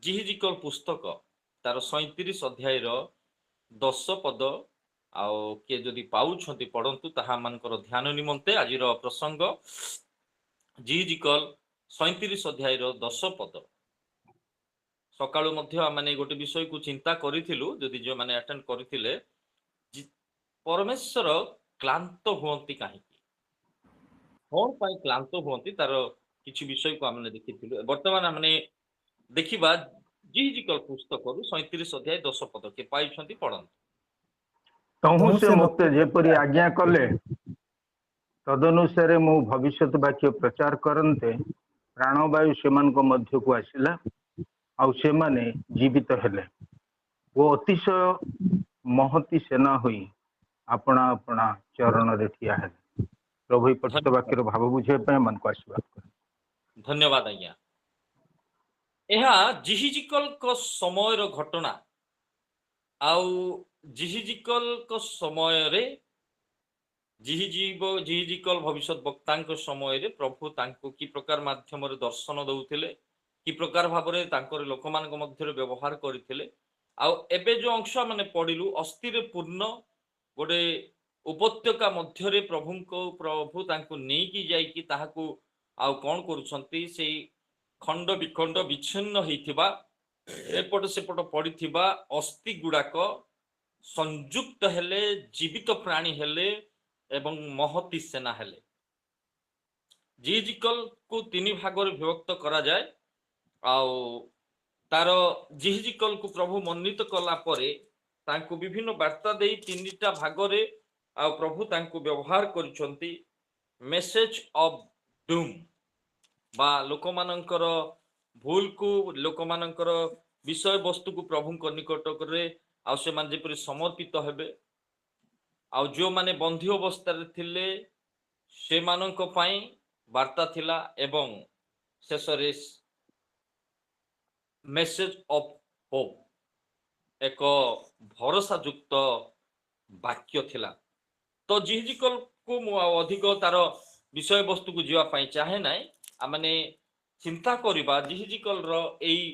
ଜିହିଜିକଲ ପୁସ୍ତକ ତାର 37 ଅଧ୍ୟାୟର 10 ପଦ ଆଉ କିଏ ଯଦି ପାଉଛନ୍ତି ପଢନ୍ତୁ ତାହା ମାନଙ୍କର ଧ୍ୟାନ ନିମନ୍ତେ ଆଜିର ପ୍ରସଙ୍ଗ ଜିହିଜିକଲ 37 ଅଧ୍ୟାୟର 10 ପଦ। ସକାଳୁ ମଧ୍ୟ ଆମେ ଗୋଟେ ବିଷୟକୁ ଚିନ୍ତା କରିଥିଲୁ, ଯଦି ଯେଉଁମାନେ ଆଟେଣ୍ଡ କରିଥିଲେ, ପରମେଶ୍ୱର କ୍ଲାନ୍ତ ହୁଅନ୍ତି କାହିଁକି, କଣ ପାଇଁ କ୍ଲାନ୍ତ ହୁଅନ୍ତି, ତାର କିଛି ବିଷୟକୁ ଆମେ ଦେଖିଥିଲୁ। ବର୍ତ୍ତମାନ ଆମେ ଦେଖିବା ଜିହିଜିକଲ ପୁସ୍ତକରୁ 37 ଅଧ୍ୟାୟ 10 ପଦ। କିଏ ପାଇଛନ୍ତି ପଢନ୍ତୁ। ତହୁଁ ସେ ମୋତେ ଯେପରି ଆଜ୍ଞା କଲେ ତଦନୁସାରେ ମୁଁ ଭବିଷ୍ୟତ ବାକ୍ୟ ପ୍ରଚାର କରନ୍ତେ ପ୍ରାଣବାୟୁ ସେମାନଙ୍କ ମଧ୍ୟକୁ ଆସିଲା, ଆଉ ସେମାନେ ଜୀବିତ ହେଲେ ଓ ଅତିଶୟ ମହତି ସେନା ହୋଇ ଆପଣା ଆପଣା ଚରଣରେ ଠିଆ ହେଲେ। ପ୍ରଭୁ ଏହି ପଠିତ ଧନ୍ୟବାଦ ବାକ୍ୟର ଭାବ ବୁଝିବା ପାଇଁ ଏମାନଙ୍କୁ ଆଶୀର୍ବାଦ କରେ। ଧନ୍ୟବାଦ ଆଜ୍ଞା। ଏହା ଜିହିଜିକଲଙ୍କ ସମୟର ଘଟଣା। ଆଉ ଜିହିଜିକଲଙ୍କ ସମୟରେ ଜିହିଜିକଲ ଭବିଷ୍ୟତ ବକ୍ତାଙ୍କ ସମୟରେ ପ୍ରଭୁ ତାଙ୍କୁ କି ପ୍ରକାର ମାଧ୍ୟମରେ ଦର୍ଶନ ଦଉଥିଲେ, କି ପ୍ରକାର ଭାବରେ ତାଙ୍କର ଲୋକମାନଙ୍କ ମଧ୍ୟରେ ବ୍ୟବହାର କରିଥିଲେ। ଆଉ ଏବେ ଯୋଉ ଅଂଶ ମାନେ ପଢିଲୁ, ଅସ୍ଥିରେ ପୂର୍ଣ୍ଣ ଗୋଟେ ଉପତ୍ୟକା ମଧ୍ୟରେ ପ୍ରଭୁ ତାଙ୍କୁ ନେଇକି ଯାଇକି ତାହାକୁ ଆଉ କଣ କରୁଛନ୍ତି, ସେଇ ଖଣ୍ଡ ବିଖଣ୍ଡ ବିଚ୍ଛିନ୍ନ ହେଇଥିବା ଏପଟ ସେପଟ ପଡିଥିବା ଅସ୍ଥି ଗୁଡାକ ସଂଯୁକ୍ତ ହେଲେ, ଜୀବିତ ପ୍ରାଣୀ ହେଲେ ଏବଂ ମହତି ସେନା ହେଲେ। ଜିହିଜିକଲ କୁ 3 ଭାଗରେ ବିଭକ୍ତ କରାଯାଏ। ଆଉ ତାର ଜିହିଜିକଲ କୁ ପ୍ରଭୁ ମନୋନୀତ କଲା ପରେ ତାଙ୍କୁ ବିଭିନ୍ନ ବାର୍ତ୍ତା ଦେଇ 3ଟା ଭାଗରେ ଆଉ ପ୍ରଭୁ ତାଙ୍କୁ ବ୍ୟବହାର କରିଛନ୍ତି। ମେସେଜ ଅଫ ଡୁମ୍ ବା ଲୋକମାନଙ୍କର ଭୁଲକୁ, ଲୋକମାନଙ୍କର ବିଷୟବସ୍ତୁକୁ ପ୍ରଭୁଙ୍କ ନିକଟରେ ଆଉ ସେମାନେ ଯେପରି ସମର୍ପିତ ହେବେ, ଆଉ ଯେଉଁମାନେ ବନ୍ଧୁ ଅବସ୍ଥାରେ ଥିଲେ ସେମାନଙ୍କ ପାଇଁ ବାର୍ତ୍ତା ଥିଲା, ଏବଂ ଶେଷରେ ମେସେଜ ଅଫ ହୋପ, ଏକ ଭରସା ଯୁକ୍ତ ବାକ୍ୟ ଥିଲା। ତ ଜିହିଜିକଲକୁ ମୁଁ ଆଉ ଅଧିକ ତାର ବିଷୟବସ୍ତୁକୁ ଯିବା ପାଇଁ ଚାହେଁ ନାହିଁ। ଆମେ ଚିନ୍ତା କରିବା ଜିହିଜିକଲର ଏଇ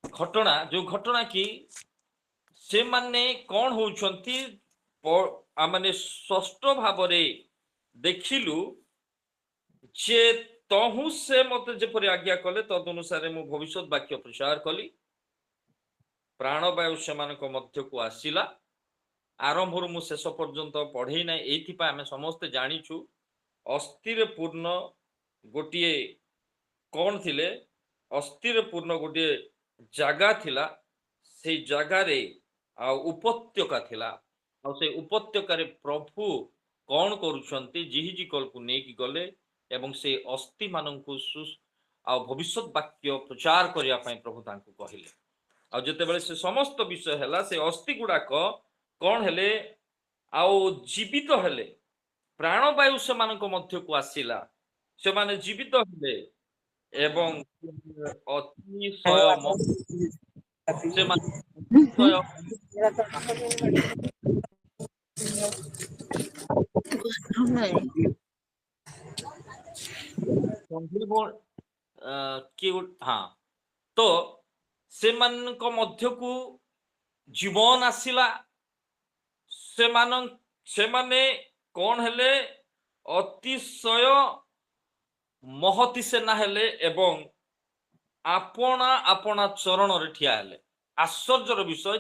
ଘଟଣା, ଯୋଉ ଘଟଣା କି ସେମାନେ କଣ ହଉଛନ୍ତି, ଆମେ ସ୍ପଷ୍ଟ ଭାବରେ ଦେଖିଲୁ ଯେ ତହୁଁ ସେ ମୋତେ ଯେପରି ଆଜ୍ଞା କଲେ ତଦନୁସାରେ ମୁଁ ଭବିଷ୍ୟତ ବାକ୍ୟ ପ୍ରଚାର କଲି। ପ୍ରାଣବାୟୁ ସେମାନଙ୍କ ମଧ୍ୟକୁ ଆସିଲା। ଆରମ୍ଭରୁ ମୁଁ ଶେଷ ପର୍ଯ୍ୟନ୍ତ ପଢେଇ ନାହିଁ, ଏଇଥିପାଇଁ ଆମେ ସମସ୍ତେ ଜାଣିଛୁ ଅସ୍ଥିରେ ପୂର୍ଣ୍ଣ ଗୋଟିଏ କଣ ଥିଲେ, ଅସ୍ଥିରେ ପୂର୍ଣ୍ଣ ଗୋଟିଏ ଜାଗା ଥିଲା। ସେଇ ଜାଗାରେ ଆଉ ଉପତ୍ୟକା ଥିଲା, ଆଉ ସେଇ ଉପତ୍ୟକାରେ ପ୍ରଭୁ କଣ କରୁଛନ୍ତି, ଜିହିଜିକଲକୁ ନେଇକି ଗଲେ ଏବଂ ସେ ଅସ୍ଥି ମାନଙ୍କୁ ଆଉ ଭବିଷ୍ୟତ ବାକ୍ୟ ପ୍ରଚାର କରିବା ପାଇଁ ପ୍ରଭୁ ତାଙ୍କୁ କହିଲେ। ଆଉ ଯେତେବେଳେ ସେ ସମସ୍ତ ବିଷୟ ହେଲା, ସେ ଅସ୍ଥି ଗୁଡାକ କଣ ହେଲେ, ଆଉ ଜୀବିତ ହେଲେ। ପ୍ରାଣବାୟୁ ସେମାନଙ୍କ ମଧ୍ୟକୁ ଆସିଲା, ସେମାନେ ଜୀବିତ ହେଲେ ଏବଂ ଅତିଶୟ ସେମାନେ ହଁ, ତ ସେମାନଙ୍କ ମଧ୍ୟକୁ ଜୀବନ ଆସିଲା। ସେମାନେ କଣ ହେଲେ, ଅତିଶୟ ମହତି ସେନା ହେଲେ ଏବଂ ଆପଣା ଆପଣା ଚରଣରେ ଠିଆ ହେଲେ। ଆଶ୍ଚର୍ଯ୍ୟର ବିଷୟ,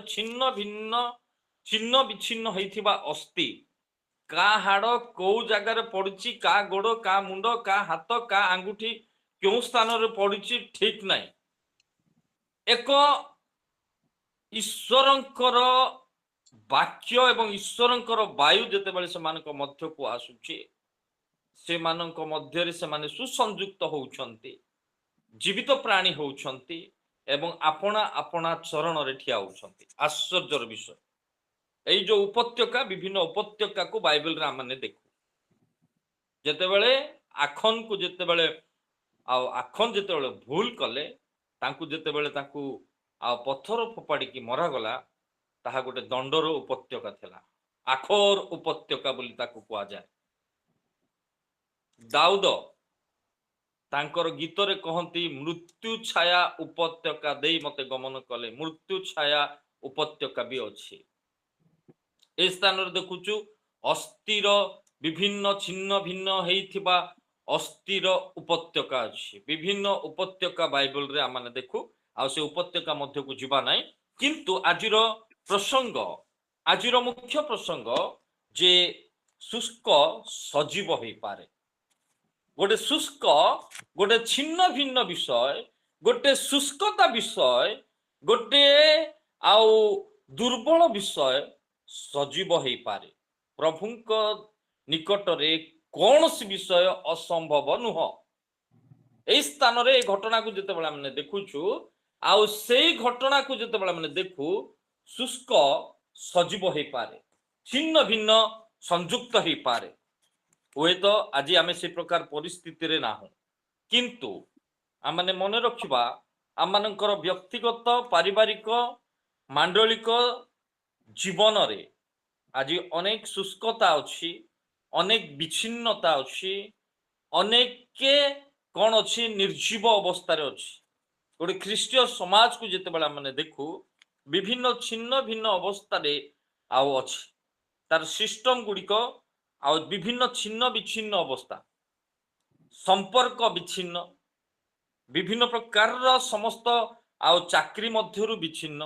ଛିନ୍ନ ବିଚ୍ଛିନ୍ନ ହେଇଥିବା ଅସ୍ଥି, କା ହାଡ କୋଉ ଜାଗାରେ ପଡିଛି, କା ଗୋଡ, କା ମୁଣ୍ଡ, କା ହାତ, କା ଆଙ୍ଗୁଠି କେଉଁ ସ୍ଥାନରେ ପଡିଛି ଠିକ ନାହିଁ। ଏକ ଈଶ୍ୱରଙ୍କର ବାକ୍ୟ ଏବଂ ଈଶ୍ୱରଙ୍କର ବାୟୁ ଯେତେବେଳେ ସେମାନଙ୍କ ମଧ୍ୟକୁ ଆସୁଛି, ସେମାନଙ୍କ ମଧ୍ୟରେ ସେମାନେ ସୁସଂଯୁକ୍ତ ହଉଛନ୍ତି, ଜୀବିତ ପ୍ରାଣୀ ହଉଛନ୍ତି ଏବଂ ଆପଣା ଆପଣା ଚରଣରେ ଠିଆ ହଉଛନ୍ତି। ଆଶ୍ଚର୍ଯ୍ୟର ବିଷୟ, ଏଇ ଯୋଉ ଉପତ୍ୟକା, ବିଭିନ୍ନ ଉପତ୍ୟକାକୁ ବାଇବେଲରେ ଆମେ ଦେଖୁ। ଯେତେବେଳେ ଆଖନ ଯେତେବେଳେ ଭୁଲ କଲେ, ତାଙ୍କୁ ଆଉ ପଥର ଫୋପାଡ଼ିକି ମରାଗଲା, ତାହା ଗୋଟେ ଦଣ୍ଡର ଉପତ୍ୟକା ଥିଲା। ଆଖୋର ଉପତ୍ୟକା ବୋଲି ତାକୁ କୁହାଯାଏ। ଦାଉଦ ତାଙ୍କର ଗୀତରେ କହନ୍ତି ମୃତ୍ୟୁ ଛାୟା ଉପତ୍ୟକା ଦେଇ ମତେ ଗମନ କଲେ। ମୃତ୍ୟୁ ଛାୟା ଉପତ୍ୟକା ବି ଅଛି। ଏ ସ୍ଥାନରେ ଦେଖୁଛୁ ଅସ୍ଥିର ବିଭିନ୍ନ ଛିନ୍ନ ଭିନ୍ନ ହେଇଥିବା ଅସ୍ଥିର ଉପତ୍ୟକା ଅଛି। ବିଭିନ୍ନ ଉପତ୍ୟକା ବାଇବଲରେ ଆମେ ଦେଖୁ। ଆଉ ସେ ଉପତ୍ୟକା ମଧ୍ୟକୁ ଯିବା ନାହିଁ। କିନ୍ତୁ ଆଜିର ମୁଖ୍ୟ ପ୍ରସଙ୍ଗ ଯେ ଶୁଷ୍କ ସଜୀବ ହେଇପାରେ। ଗୋଟେ ଶୁଷ୍କ, ଗୋଟେ ଛିନ୍ନ ଭିନ୍ନ ବିଷୟ, ଗୋଟେ ଶୁଷ୍କତା ବିଷୟ, ଗୋଟେ ଆଉ ଦୁର୍ବଳ ବିଷୟ ସଜୀବ ହେଇପାରେ। ପ୍ରଭୁଙ୍କ ନିକଟରେ କୌଣସି ବିଷୟ ଅସମ୍ଭବ ନୁହଁ। এই ସ୍ଥାନରେ এই ଘଟଣାକୁ ଯେତେବେଳେ ଆମେ ଦେଖୁଛୁ, ଆଉ ସେଇ ଘଟଣାକୁ ଯେତେବେଳେ ଆମେ ଦେଖୁ, ଶୁଷ୍କ ସଜୀବ ହେଇପାରେ, ଛିନ୍ନ ଭିନ୍ନ ସଂଯୁକ୍ତ ହେଇପାରେ। ହୁଏତ ଆଜି ଆମେ ସେ ପ୍ରକାର ପରିସ୍ଥିତିରେ ନାହୁଁ, କିନ୍ତୁ ଆମେ ମନେ ରଖିବା ଆମମାନଙ୍କର ବ୍ୟକ୍ତିଗତ ପାରିବାରିକ ମାଣ୍ଡଳିକ ଜୀବନରେ ଆଜି ଅନେକ ଶୁଷ୍କତା ଅଛି, ଅନେକ ବିଚ୍ଛିନ୍ନତା ଅଛି, ଅନେକ କ'ଣ ଅଛି ନିର୍ଜୀବ ଅବସ୍ଥାରେ ଅଛି। ଗୋଟେ ଖ୍ରୀଷ୍ଟୀୟ ସମାଜକୁ ଯେତେବେଳେ ଆମେ ଦେଖୁ, ବିଭିନ୍ନ ଛିନ୍ନ ଭିନ୍ନ ଅବସ୍ଥାରେ ଆଉ ଅଛି। ତାର ସିଷ୍ଟମ ଗୁଡ଼ିକ ଆଉ ବିଭିନ୍ନ ଛିନ୍ନ ବିଚ୍ଛିନ୍ନ ଅବସ୍ଥା, ସମ୍ପର୍କ ବିଚ୍ଛିନ୍ନ, ବିଭିନ୍ନ ପ୍ରକାରର ସମସ୍ତ ଆଉ ଚାକିରି ମଧ୍ୟରୁ ବିଚ୍ଛିନ୍ନ,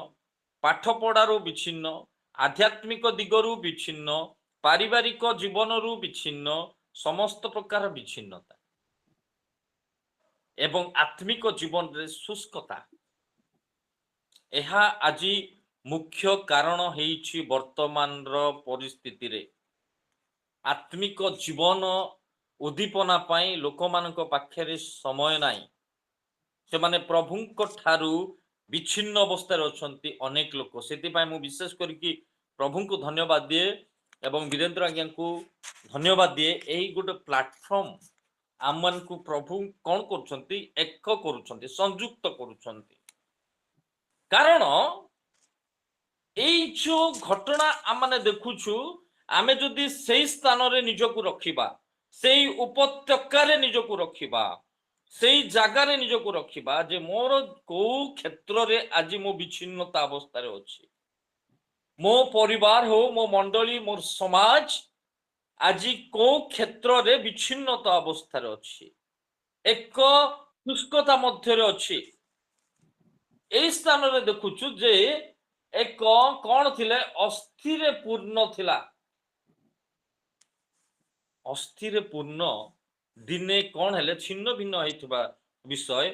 ପାଠ ପଢ଼ାରୁ ବିଚ୍ଛିନ୍ନ, ଆଧ୍ୟାତ୍ମିକ ଦିଗରୁ ବିଚ୍ଛିନ୍ନ, ପାରିବାରିକ ଜୀବନରୁ ବିଚ୍ଛିନ୍ନ, ସମସ୍ତ ପ୍ରକାର ବିଚ୍ଛିନ୍ନତା ଏବଂ ଆତ୍ମିକ ଜୀବନରେ ଶୁଷ୍କତା, ଏହା ଆଜି ମୁଖ୍ୟ କାରଣ ହେଇଛି ବର୍ତ୍ତମାନର ପରିସ୍ଥିତିରେ। ଆତ୍ମିକ ଜୀବନ ଉଦ୍ଦୀପନା ପାଇଁ ଲୋକମାନଙ୍କ ପାଖରେ ସମୟ ନାହିଁ। ସେମାନେ ପ୍ରଭୁଙ୍କ ଠାରୁ ବିଚ୍ଛିନ୍ନ ଅବସ୍ଥାରେ ଅଛନ୍ତି ଅନେକ ଲୋକ। ସେଥିପାଇଁ ମୁଁ ବିଶେଷ କରିକି ପ୍ରଭୁଙ୍କୁ ଧନ୍ୟବାଦ ଦିଏ ଏବଂ ବୀରେନ୍ଦ୍ର ଆଜ୍ଞାଙ୍କୁ ଧନ୍ୟବାଦ ଦିଏ। ଏହି ଗୋଟେ ପ୍ଲାଟଫର୍ମ ଆମମାନଙ୍କୁ ପ୍ରଭୁ କ'ଣ କରୁଛନ୍ତି, ଏକ କରୁଛନ୍ତି, ସଂଯୁକ୍ତ କରୁଛନ୍ତି। କାରଣ ଏଇ ଯୋଉ ଘଟଣା ଆମେ ଦେଖୁଛୁ, ଆମେ ଯଦି ସେଇ ସ୍ଥାନରେ ନିଜକୁ ରଖିବା, ସେଇ ଉପତ୍ୟକାରେ ନିଜକୁ ରଖିବା, ସେଇ ଜାଗାରେ ନିଜକୁ ରଖିବା ଯେ ମୋର କୋଉ କ୍ଷେତ୍ରରେ ଆଜି ମୁଁ ବିଚ୍ଛିନ୍ନତା ଅବସ୍ଥାରେ ଅଛି, ମୋ ପରିବାର ହଉ, ମୋ ମଣ୍ଡଳୀ, ମୋର ସମାଜ ଆଜି କୋଉ କ୍ଷେତ୍ରରେ ବିଚ୍ଛିନ୍ନତା ଅବସ୍ଥାରେ ଅଛି, ଏକ ଶୁଷ୍କତା ମଧ୍ୟରେ ଅଛି। এই ସ୍ଥାନରେ ଦେଖୁଛୁ ଯେ ଏକ କ'ଣ ଥିଲେ, ଅସ୍ଥିରେ ପୂର୍ଣ୍ଣ ଥିଲା। ଅସ୍ଥିରେ ପୂର୍ଣ୍ଣ ଦିନେ କ'ଣ ହେଲେ, ଛିନ୍ନ ଭିନ୍ନ ହେଇଥିବା ବିଷୟ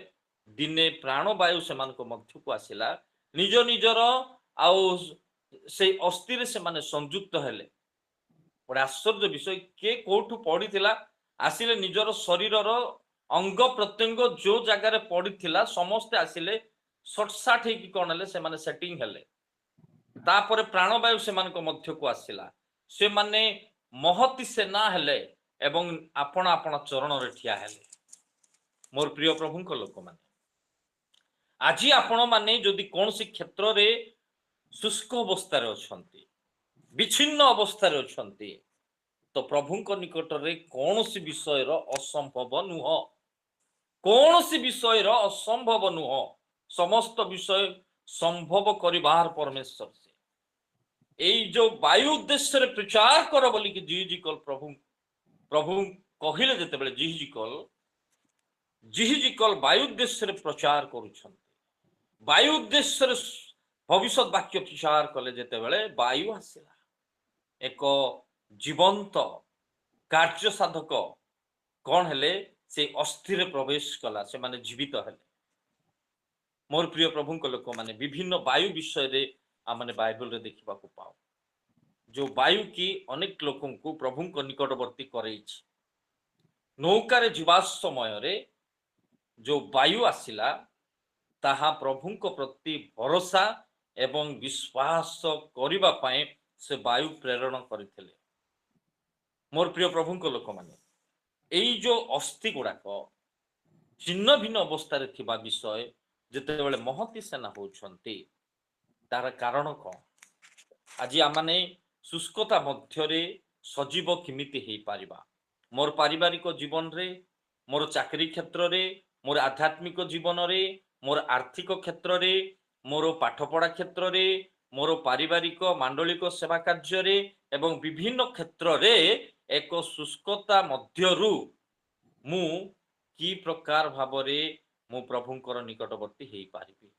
ଦିନେ ପ୍ରାଣବାୟୁ ସେମାନଙ୍କ ମଧ୍ୟକୁ ଆସିଲା। ନିଜ ନିଜର ଆଉ ସେଇ ଅସ୍ଥିରେ ସେମାନେ ସଂଯୁକ୍ତ ହେଲେ। ଗୋଟେ ଆଶ୍ଚର୍ଯ୍ୟ ବିଷୟ, କିଏ କୋଉଠୁ ପଡ଼ିଥିଲା, ଆସିଲେ ନିଜର ଶରୀରର ଅଙ୍ଗ ପ୍ରତ୍ୟଙ୍ଗ ଯୋଉ ଜାଗାରେ ପଡ଼ିଥିଲା ସମସ୍ତେ ଆସିଲେ, ସଟସାଟ ହେଇକି କ'ଣ ହେଲେ, ସେମାନେ ସେଟିଂ ହେଲେ। ତାପରେ ପ୍ରାଣବାୟୁ ସେମାନଙ୍କ ମଧ୍ୟକୁ ଆସିଲା। ସେମାନେ ମହତି ସେନା ହେଲେ ଏବଂ ଆପଣ ଆପଣ ଚରଣରେ ଠିଆ ହେଲେ। ମୋର ପ୍ରିୟ ପ୍ରଭୁଙ୍କ ଲୋକମାନେ, ଆଜି ଆପଣମାନେ ଯଦି କୌଣସି କ୍ଷେତ୍ରରେ ଶୁଷ୍କ ଅବସ୍ଥାରେ ଅଛନ୍ତି, ବିଚ୍ଛିନ୍ନ ଅବସ୍ଥାରେ ଅଛନ୍ତି, ତ ପ୍ରଭୁଙ୍କ ନିକଟରେ କୌଣସି ବିଷୟର ଅସମ୍ଭବ ନୁହଁ। କୌଣସି ବିଷୟର ଅସମ୍ଭବ ନୁହଁ। ସମସ୍ତ ବିଷୟ ସମ୍ଭବ କରିବାର ପରମେଶ୍ୱର ସେ। এই ଯୋଉ ବାୟୁ ଉଦ୍ଦେଶ୍ୟରେ ପ୍ରଚାର କର ବୋଲିକି ଜିହିଜିକଲ ପ୍ରଭୁ କହିଲେ, ଯେତେବେଳେ ଜିହିଜିକଲ ବାୟୁ ଉଦ୍ଦେଶ୍ୟରେ ପ୍ରଚାର କରୁଛନ୍ତି, ବାୟୁ ଉଦ୍ଦେଶ୍ୟରେ ଭବିଷ୍ୟତ ବାକ୍ୟ ପ୍ରଚାର କଲେ, ଯେତେବେଳେ ବାୟୁ ଆସିଲା, ଏକ ଜୀବନ୍ତ କାର୍ଯ୍ୟ ସାଧକ କ'ଣ ହେଲେ, ସେ ଅସ୍ଥିରେ ପ୍ରବେଶ କଲା, ସେମାନେ ଜୀବିତ ହେଲେ। ମୋର ପ୍ରିୟ ପ୍ରଭୁଙ୍କ ଲୋକମାନେ, ବିଭିନ୍ନ ବାୟୁ ବିଷୟରେ ଆମେ ବାଇବଲରେ ଦେଖିବାକୁ ପାଉ। ଯୋଉ ବାୟୁ କି ଅନେକ ଲୋକଙ୍କୁ ପ୍ରଭୁଙ୍କ ନିକଟବର୍ତ୍ତୀ କରେଇଛି। ନୌକାରେ ଯିବା ସମୟରେ ଯୋଉ ବାୟୁ ଆସିଲା, ତାହା ପ୍ରଭୁଙ୍କ ପ୍ରତି ଭରସା ଏବଂ ବିଶ୍ୱାସ କରିବା ପାଇଁ ସେ ବାୟୁ ପ୍ରେରଣ କରିଥିଲେ। ମୋର ପ୍ରିୟ ପ୍ରଭୁଙ୍କ ଲୋକମାନେ, ଏଇ ଯୋଉ ଅସ୍ଥି ଗୁଡ଼ାକ ଛିନ୍ନ ଭିନ୍ନ ଅବସ୍ଥାରେ ଥିବା ବିଷୟ ଯେତେବେଳେ ମହତି ସେନା ହଉଛନ୍ତି, ତାର କାରଣ କ'ଣ? ଆଜି ଆମମାନେ ଶୁଷ୍କତା ମଧ୍ୟରେ ସଜୀବ କେମିତି ହେଇପାରିବା? ମୋର ପାରିବାରିକ ଜୀବନରେ, मोर चाकरी क्षेत्र रे, मोर आध्यात्मिक जीवन रे, मोर आर्थिक क्षेत्र रे, मोर पाठपढ़ा क्षेत्र रे, मोर पारिवारिक मांडलिक सेवा कार्य रे एवं विभिन्न क्षेत्र रे एक शुष्कता मध्यरु मु की प्रकार भावरे मु प्रभुंकर निकटवर्ती हेई पारिबी,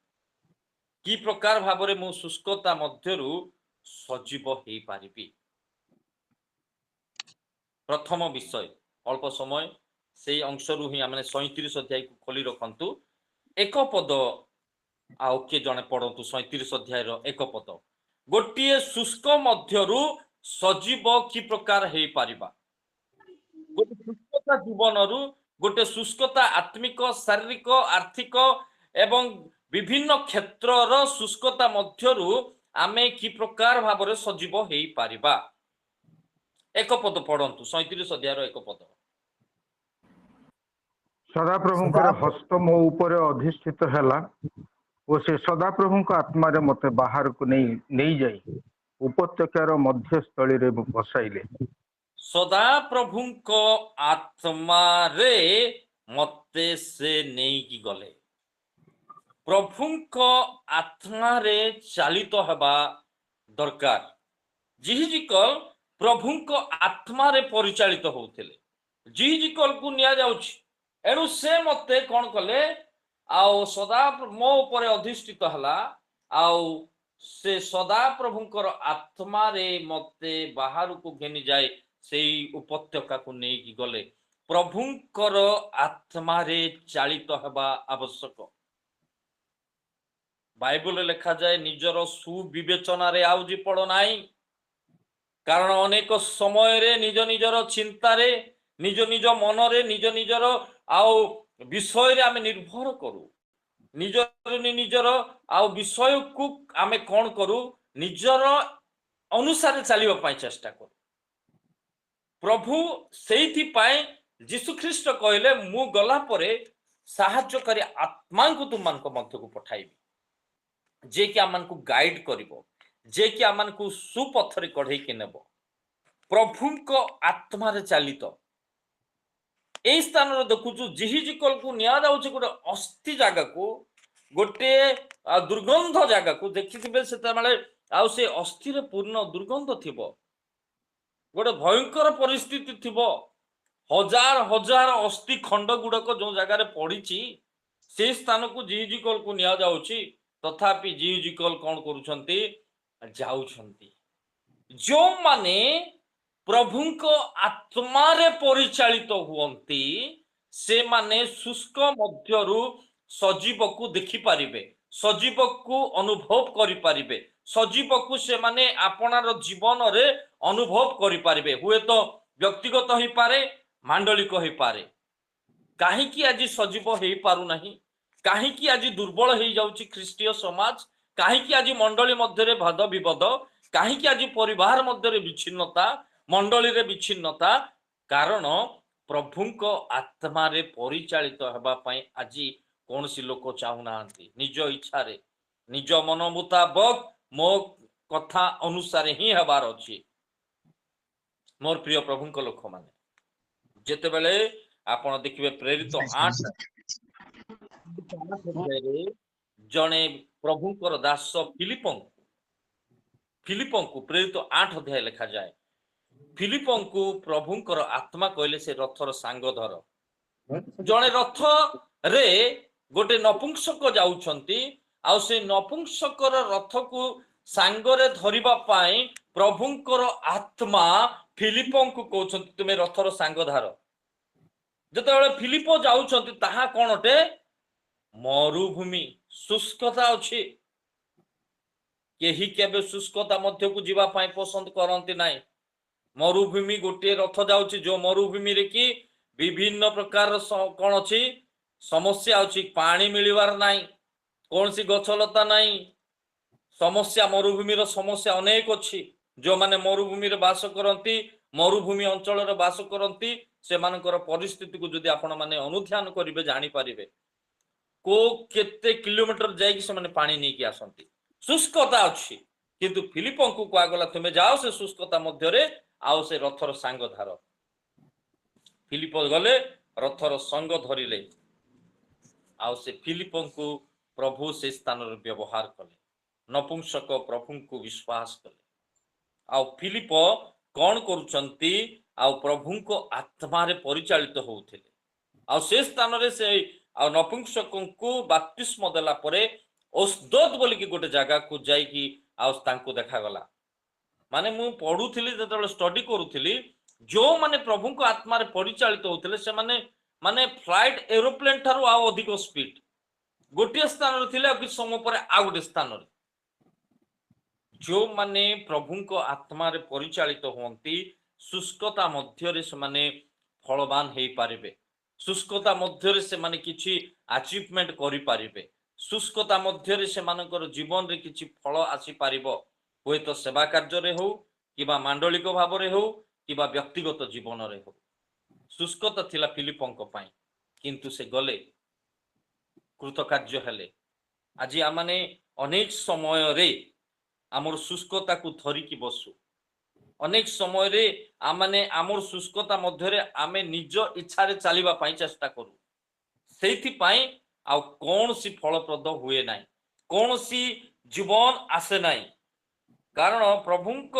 की प्रकार भावरे मु शुष्कता मध्यरु सजीव हेई पारिबी। प्रथम विषय अल्प समय से अंशरू ही आमने 37 अध्याय को खोली रखंतु। एक पद आउ के जने पढ़ंतु 37 अध्याय रो एक पद। गोटिए शुष्क मध्यरु सजीव की प्रकार हेई पारिबा। गोटे शुष्कता जीवनरु, गोटे शुष्कता आत्मिक, शारीरिक, आर्थिक एवं विभिन्न क्षेत्रर शुष्कता मध्यरु आमे की प्रकार भावरे सजीव हेई पारिबा। एक पद पढ़ंतु 37 अध्याय एक पद। सदाप्रभुंकर हस्त मो ऊपर अधिष्ठित हैला और से सदाप्रभुंक आत्मा रे मते बाहर को नहीं जाई उपत्यकार मध्यस्थली रे बसाइले। सदा प्रभुंक आत्मा रे मते से नहीं की गले। प्रभुंक आत्मा रे चालित हबा दरकार। जिहिजिकल प्रभुंक आत्मा रे परिचालित होउथिले। जिहिजिकल को निया जाउछि, एणु से मते कोन कले आउ सदा मो ऊपर अधिष्ठित हला आउ से सदा प्रभुंकर आत्मा रे मते बाहर को घेनी जाए सेई उपत्यका को नहीं की गले। प्रभुंकर आत्मा रे चालित हबा आवश्यक। बाइबल लिखा जाए निजर सुविवेचना रे आउजी पड़ नाही, कारण अनेक समय रे निज निजर चिंता रे, निज निज मन रे, निज निजर आउ विषय रे आमे निर्भर करू। निजर निजर आउ विषय को आमे कौन करू, निजर अनुसार चलिबा पाई चेष्टा करू। प्रभु सेइथि पाई यीशु ख्रीष्ट कहले मु गला परे साहाय्यकारी आत्मा को तुम मान को मध्य को पठाइबी, जे कि आमान को गाइड करिवो, जे कि आमान को सुपथरे कढै के नेबो। प्रभु को आत्मा रे चालित ए स्थान रे देखुछु जिहिजिकल को निया जाउछ गोटे अस्थि जागा को, गोटे दुर्गंध जागा को देखिथिबे सेता माले आउ से अस्थि रे पूर्ण दुर्गंध थिबो, गोटे भयंकर परिस्थिति थिबो। हजार हजार अस्थि खंड गुडक जो जगह रे पड़ीची से स्थान को जिहिजिकल को निया जाउछि, तथापि जिहिजिकल कोन करूछंती जाउछंती जो माने प्रभुंको आत्मा रे परिचालित हुअंती, से माने शुष्क मध्यरु सजीव को देखि पारिबे, सजीव को अनुभव करि पारिबे, सजीव को से माने आपनार जीवन रे अनुभव करि पारिबे। हुए तो व्यक्तिगत होई पारे, मांडलिक होई पारे। काहे कि आज सजीव हेई पारु नाही, काहे कि आज दुर्बल हेई जाउची ख्रीष्टीय समाज, काहे कि आज मंडली मध्य रे वाद विवाद, काहे कि आज परिवार मध्य रे विच्छिन्नता, मंडली रे विच्छिन्नता, कारण प्रभुंको आत्मा रे परिचालित हेबा पई आज कोनसी लोक चाहू नांती। निज इच्छा रे, निज मन मुताबक मो कथा अनुसार ही हेबार अछि। मोर प्रिय प्रभुंको लोक माने जेते बेले आपण देखिबे प्रेरित 8 जने प्रभुंकर दास फिलिपं को प्रेरित 8 अध्याय लिखा जाए। फिलिपं को प्रभुंकर आत्मा कहले से रथर सांग धर। जने रथ रे गोटे नपुंसक जाउछंती, आउ से नपुंसकर रथ को सांगरे धरिबा पाई प्रभुंकर आत्मा फिलिपं को कहउछंती तुमे रथर सांग धार। जतबेले फिलिप जाउछंती ताहा कोनटे मरुभूमि, शुष्कता अछि। केही केबे शुष्कता मध्य को जीवा पाई पसंद करंती नाही। मरुभूमि गोटे रथ जाउछि, जो मरुभूमि रे कि विभिन्न प्रकार कोन अछि समस्या अछि, पानी मिलिवार नाही, कोनसी गछलता नाही, समस्या मरुभूमि रो समस्या अनेक अछि। जो माने मरुभूमि रे वास करंती, मरुभूमि अंचल रे वास करंती, से मानकर परिस्थिति को जदि आपण माने अनुध्यान करिवे जानि पारिबे को केते किलोमीटर जाई से माने पानी नै कि आसंती। शुष्कता अछि, किंतु फिलिपं को कुआ गला तुमे जाओ से शुष्कता मध्य रे आओ से रथर सांग धार। फिलिप गले ରଥର ସଙ୍ଗ ଧରିଲେ ଆଉ ସେ ଫିଲିପଙ୍କୁ ପ୍ରଭୁ ସେ ସ୍ଥାନରେ ବ୍ୟବହାର କଲେ। ନପୁଂସକ ପ୍ରଭୁଙ୍କୁ ବିଶ୍ୱାସ କଲେ। ଆଉ ଫିଲିପ କଣ କରୁଛନ୍ତି ଆଉ ପ୍ରଭୁଙ୍କ ଆତ୍ମାରେ ପରିଚାଳିତ ହଉଥିଲେ। ଆଉ ସେ ସ୍ଥାନରେ ସେ ଆଉ ନପୁଂସକଙ୍କୁ ବାପ୍ତିସ୍ମ ଦେଲା ପରେ ଓସ୍ଦୋଦ ବୋଲିକି ଗୋଟେ ଜାଗାକୁ ଯାଇକି ଆଉ ତାଙ୍କୁ ଦେଖାଗଲା। ମାନେ ମୁଁ ପଢୁଥିଲି ଯେତେବେଳେ ଷ୍ଟଡି କରୁଥିଲି, ଯୋଉମାନେ ପ୍ରଭୁଙ୍କ ଆତ୍ମାରେ ପରିଚାଳିତ ହଉଥିଲେ ସେମାନେ ମାନେ ଫ୍ଲାଇଟ୍ ଏରୋପ୍ଲେନ ଠାରୁ ଆଉ ଅଧିକ ସ୍ପିଡ, ଗୋଟିଏ ସ୍ଥାନରେ ଥିଲେ ଆଉ କିଛି ସମୟ ପରେ ଆଉ ଗୋଟେ ସ୍ଥାନରେ। ଯୋଉମାନେ ପ୍ରଭୁଙ୍କ ଆତ୍ମାରେ ପରିଚାଳିତ ହୁଅନ୍ତି ଶୁଷ୍କତା ମଧ୍ୟରେ ସେମାନେ ଫଳବାନ ହେଇପାରିବେ। ଶୁଷ୍କତା ମଧ୍ୟରେ ସେମାନେ କିଛି ଆଚିଭମେଣ୍ଟ କରିପାରିବେ। ଶୁଷ୍କତା ମଧ୍ୟରେ ସେମାନଙ୍କର ଜୀବନରେ କିଛି ଫଳ ଆସିପାରିବ। ହୁଏତ ସେବା କାର୍ଯ୍ୟରେ ହଉ କିମ୍ବା ମାଣ୍ଡଳିକ ଭାବରେ ହଉ କିମ୍ବା ବ୍ୟକ୍ତିଗତ ଜୀବନରେ ହଉ। ଶୁଷ୍କତା ଥିଲା ଫିଲିପଙ୍କ ପାଇଁ, କିନ୍ତୁ ସେ ଗଲେ, କୃତକାର୍ଯ୍ୟ ହେଲେ। ଆଜି ଆମମାନେ ଅନେକ ସମୟରେ ଆମର ଶୁଷ୍କତାକୁ ଧରିକି ବସୁ। ଅନେକ ସମୟରେ ଆମମାନେ ଆମର ଶୁଷ୍କତା ମଧ୍ୟରେ ଆମେ ନିଜ ଇଚ୍ଛାରେ ଚାଲିବା ପାଇଁ ଚେଷ୍ଟା କରୁ। ସେଇଥିପାଇଁ ଆଉ କୌଣସି ଫଳପ୍ରଦ ହୁଏ ନାହିଁ, କୌଣସି ଜୀବନ ଆସେ ନାହିଁ। କାରଣ ପ୍ରଭୁଙ୍କ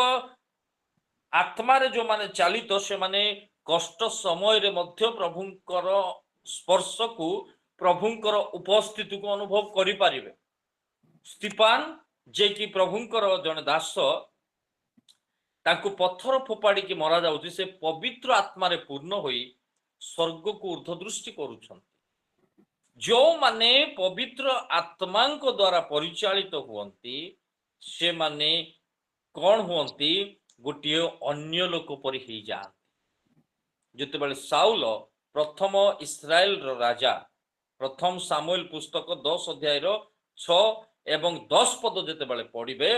ଆତ୍ମାରେ ଯୋଉମାନେ ଚାଲିତ ସେମାନେ କଷ୍ଟ ସମୟରେ ମଧ୍ୟ ପ୍ରଭୁଙ୍କର ସ୍ପର୍ଶକୁ, ପ୍ରଭୁଙ୍କର ଉପସ୍ଥିତିକୁ ଅନୁଭବ କରିପାରିବେ। ସ୍ତିଫାନ ଯିଏକି ପ୍ରଭୁଙ୍କର ଜଣେ ଦାସ, ତାଙ୍କୁ ପଥର ଫୋପାଡ଼ିକି ମରା ଯାଉଛି, ସେ ପବିତ୍ର ଆତ୍ମାରେ ପୂର୍ଣ୍ଣ ହୋଇ ସ୍ୱର୍ଗକୁ ଉର୍ଦ୍ଧ୍ୱ ଦୃଷ୍ଟି କରୁଛନ୍ତି। ଯୋଉମାନେ ପବିତ୍ର ଆତ୍ମାଙ୍କ ଦ୍ୱାରା ପରିଚାଳିତ ହୁଅନ୍ତି ସେମାନେ କଣ ହୁଅନ୍ତି, ଗୋଟିଏ ଅନ୍ୟ ଲୋକ ପରି ହେଇଯାଆନ୍ତି। ଯେତେବେଳେ ସାଉଲ ପ୍ରଥମ ଇସ୍ରାଏଲର ରାଜା, ପ୍ରଥମ ସାମୁଏଲ ପୁସ୍ତକ 10 ଅଧ୍ୟାୟର 6 ଏବଂ 10 ପଦ ଯେତେବେଳେ ପଢିବେ,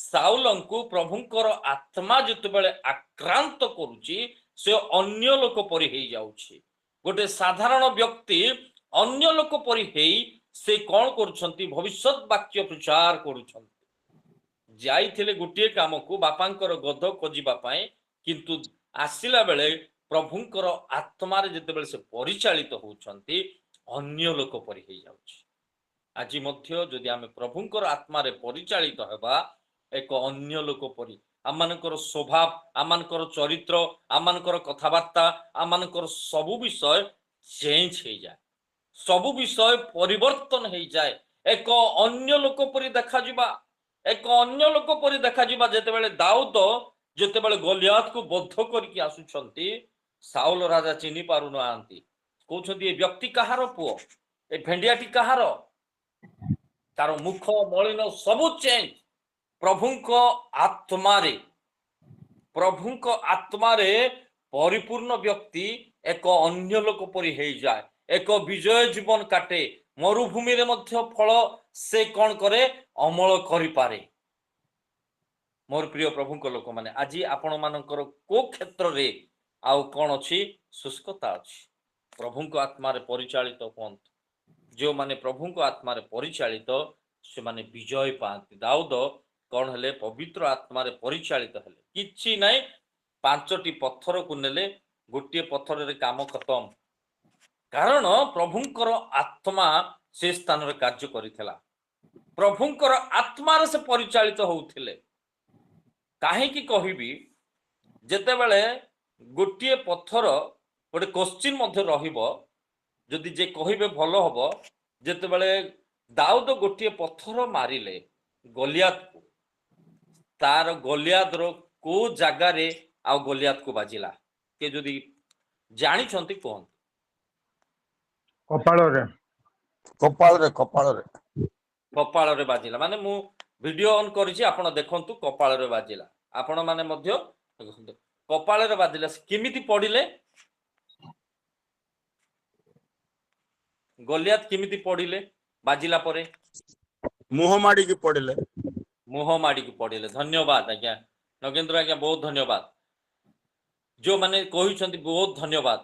ସାଉଲଙ୍କୁ ପ୍ରଭୁଙ୍କର ଆତ୍ମା ଯେତେବେଳେ ଆକ୍ରାନ୍ତ କରୁଛି ସେ ଅନ୍ୟ ଲୋକ ପରି ହେଇଯାଉଛି। ଗୋଟେ ସାଧାରଣ ବ୍ୟକ୍ତି ଅନ୍ୟ ଲୋକ ପରି ହେଇ ସେ କଣ କରୁଛନ୍ତି, ଭବିଷ୍ୟତ ବାକ୍ୟ ପ୍ରଚାର କରୁଛନ୍ତି। ଯାଇଥିଲେ ଗୋଟିଏ କାମକୁ ବାପାଙ୍କର ଗଧ ଖୋଜିବା ପାଇଁ, କିନ୍ତୁ ଆସିଲା ବେଳେ ପ୍ରଭୁଙ୍କର ଆତ୍ମାରେ ଯେତେବେଳେ ସେ ପରିଚାଳିତ ହଉଛନ୍ତି ଅନ୍ୟ ଲୋକ ପରି ହେଇଯାଉଛି। ଆଜି ମଧ୍ୟ ଯଦି ଆମେ ପ୍ରଭୁଙ୍କର ଆତ୍ମାରେ ପରିଚାଳିତ ହେବା ଏକ ଅନ୍ୟ ଲୋକ ପରି, ଆମମାନଙ୍କର ସ୍ୱଭାବ, ଆମମାନଙ୍କର ଚରିତ୍ର, ଆମମାନଙ୍କର କଥାବାର୍ତ୍ତା, ଆମମାନଙ୍କର ସବୁ ବିଷୟ ଚେଞ୍ଜ ହେଇଯାଏ, ସବୁ ବିଷୟ ପରିବର୍ତ୍ତନ ହେଇଯାଏ। ଏକ ଅନ୍ୟ ଲୋକ ପରି ଦେଖାଯିବା, ଏକ ଅନ୍ୟ ଲୋକ ପରି ଦେଖାଯିବା। ଯେତେବେଳେ ଦାଉଦ ଯେତେବେଳେ ଗୋଲିଆତକୁ ବଦ୍ଧ କରିକି ଆସୁଛନ୍ତି, ସାଉଲ ରାଜା ଚିହ୍ନି ପାରୁନାହାନ୍ତି, କହୁଛନ୍ତି ଏ ବ୍ୟକ୍ତି କାହାର ପୁଅ, ଏ ଭେଣ୍ଡିଆଟି କାହାର। ତାର ମୁଖ ମଳିନ ସବୁ ଚେଞ୍ଜ। ପ୍ରଭୁଙ୍କ ଆତ୍ମାରେ, ପ୍ରଭୁଙ୍କ ଆତ୍ମାରେ ପରିପୂର୍ଣ୍ଣ ବ୍ୟକ୍ତି ଏକ ଅନ୍ୟ ଲୋକ ପରି ହେଇଯାଏ, ଏକ ବିଜୟ ଜୀବନ କାଟେ। ମରୁଭୂମିରେ ମଧ୍ୟ ଫଳ ସେ କଣ କରେ, ଅମଳ କରିପାରେ। ମୋର ପ୍ରିୟ ପ୍ରଭୁଙ୍କ ଲୋକମାନେ, ଆଜି ଆପଣ ମାନଙ୍କର କୋଉ କ୍ଷେତ୍ରରେ ଆଉ କଣ ଅଛି, ଶୁଷ୍କତା ଅଛି। ପ୍ରଭୁଙ୍କ ଆତ୍ମାରେ ପରିଚାଳିତ ହୁଅନ୍ତୁ। ଯେଉଁମାନେ ପ୍ରଭୁଙ୍କ ଆତ୍ମାରେ ପରିଚାଳିତ ସେମାନେ ବିଜୟ ପାଆନ୍ତି। ଦାଉଦ କଣ ହେଲେ, ପବିତ୍ର ଆତ୍ମାରେ ପରିଚାଳିତ ହେଲେ। କିଛି ନାହିଁ, 5ଟି ପଥରକୁ ନେଲେ, ଗୋଟିଏ ପଥରରେ କାମ ଖତମ। କାରଣ ପ୍ରଭୁଙ୍କର ଆତ୍ମା ସେ ସ୍ଥାନରେ କାର୍ଯ୍ୟ କରିଥିଲା, ପ୍ରଭୁଙ୍କର ଆତ୍ମାରେ ସେ ପରିଚାଳିତ ହଉଥିଲେ। କାହିଁକି କହିବି, ଯେତେବେଳେ ଗୋଟିଏ ପଥର, ଗୋଟେ କୋଶ୍ଚିନ୍ ମଧ୍ୟ ରହିବ, ଯଦି ଯେ କହିବେ ଭଲ ହବ, ଯେତେବେଳେ ଦାଉଦ ଗୋଟିଏ ପଥର ମାରିଲେ ଗୋଲିଆତକୁ, ତାର ଗୋଲିଆତର କୋଉ ଜାଗାରେ ଆଉ ଗୋଲିଆତକୁ ବାଜିଲା, କିଏ ଯଦି ଜାଣିଛନ୍ତି କୁହନ୍ତୁ। କପାଳରେ। କପାଳରେ କପାଳରେ କପାଳରେ ବାଜିଲା। ମାନେ ମୁଁ ଭିଡିଓ ଅନ୍ କରିଛି, ଆପଣ ଦେଖନ୍ତୁ, କପାଳରେ ବାଜିଲା। ଆପଣ ମାନେ ମଧ୍ୟ ଦେଖନ୍ତୁ, କପାଳରେ ବାଜିଲା। କେମିତି ପଡ଼ିଲେ, ଗୋଲିଆତ କେମିତି ପଡ଼ିଲେ ବାଜିଲା ପରେ? ମୁହଁ ମାଡିକି ପଡିଲେ। ମୁହଁ ମାଡିକି ପଡ଼ିଲେ। ଧନ୍ୟବାଦ ଆଜ୍ଞା ନଗେନ୍ଦ୍ର ଆଜ୍ଞା, ବହୁତ ଧନ୍ୟବାଦ। ଯୋଉମାନେ କହିଛନ୍ତି ବହୁତ ଧନ୍ୟବାଦ।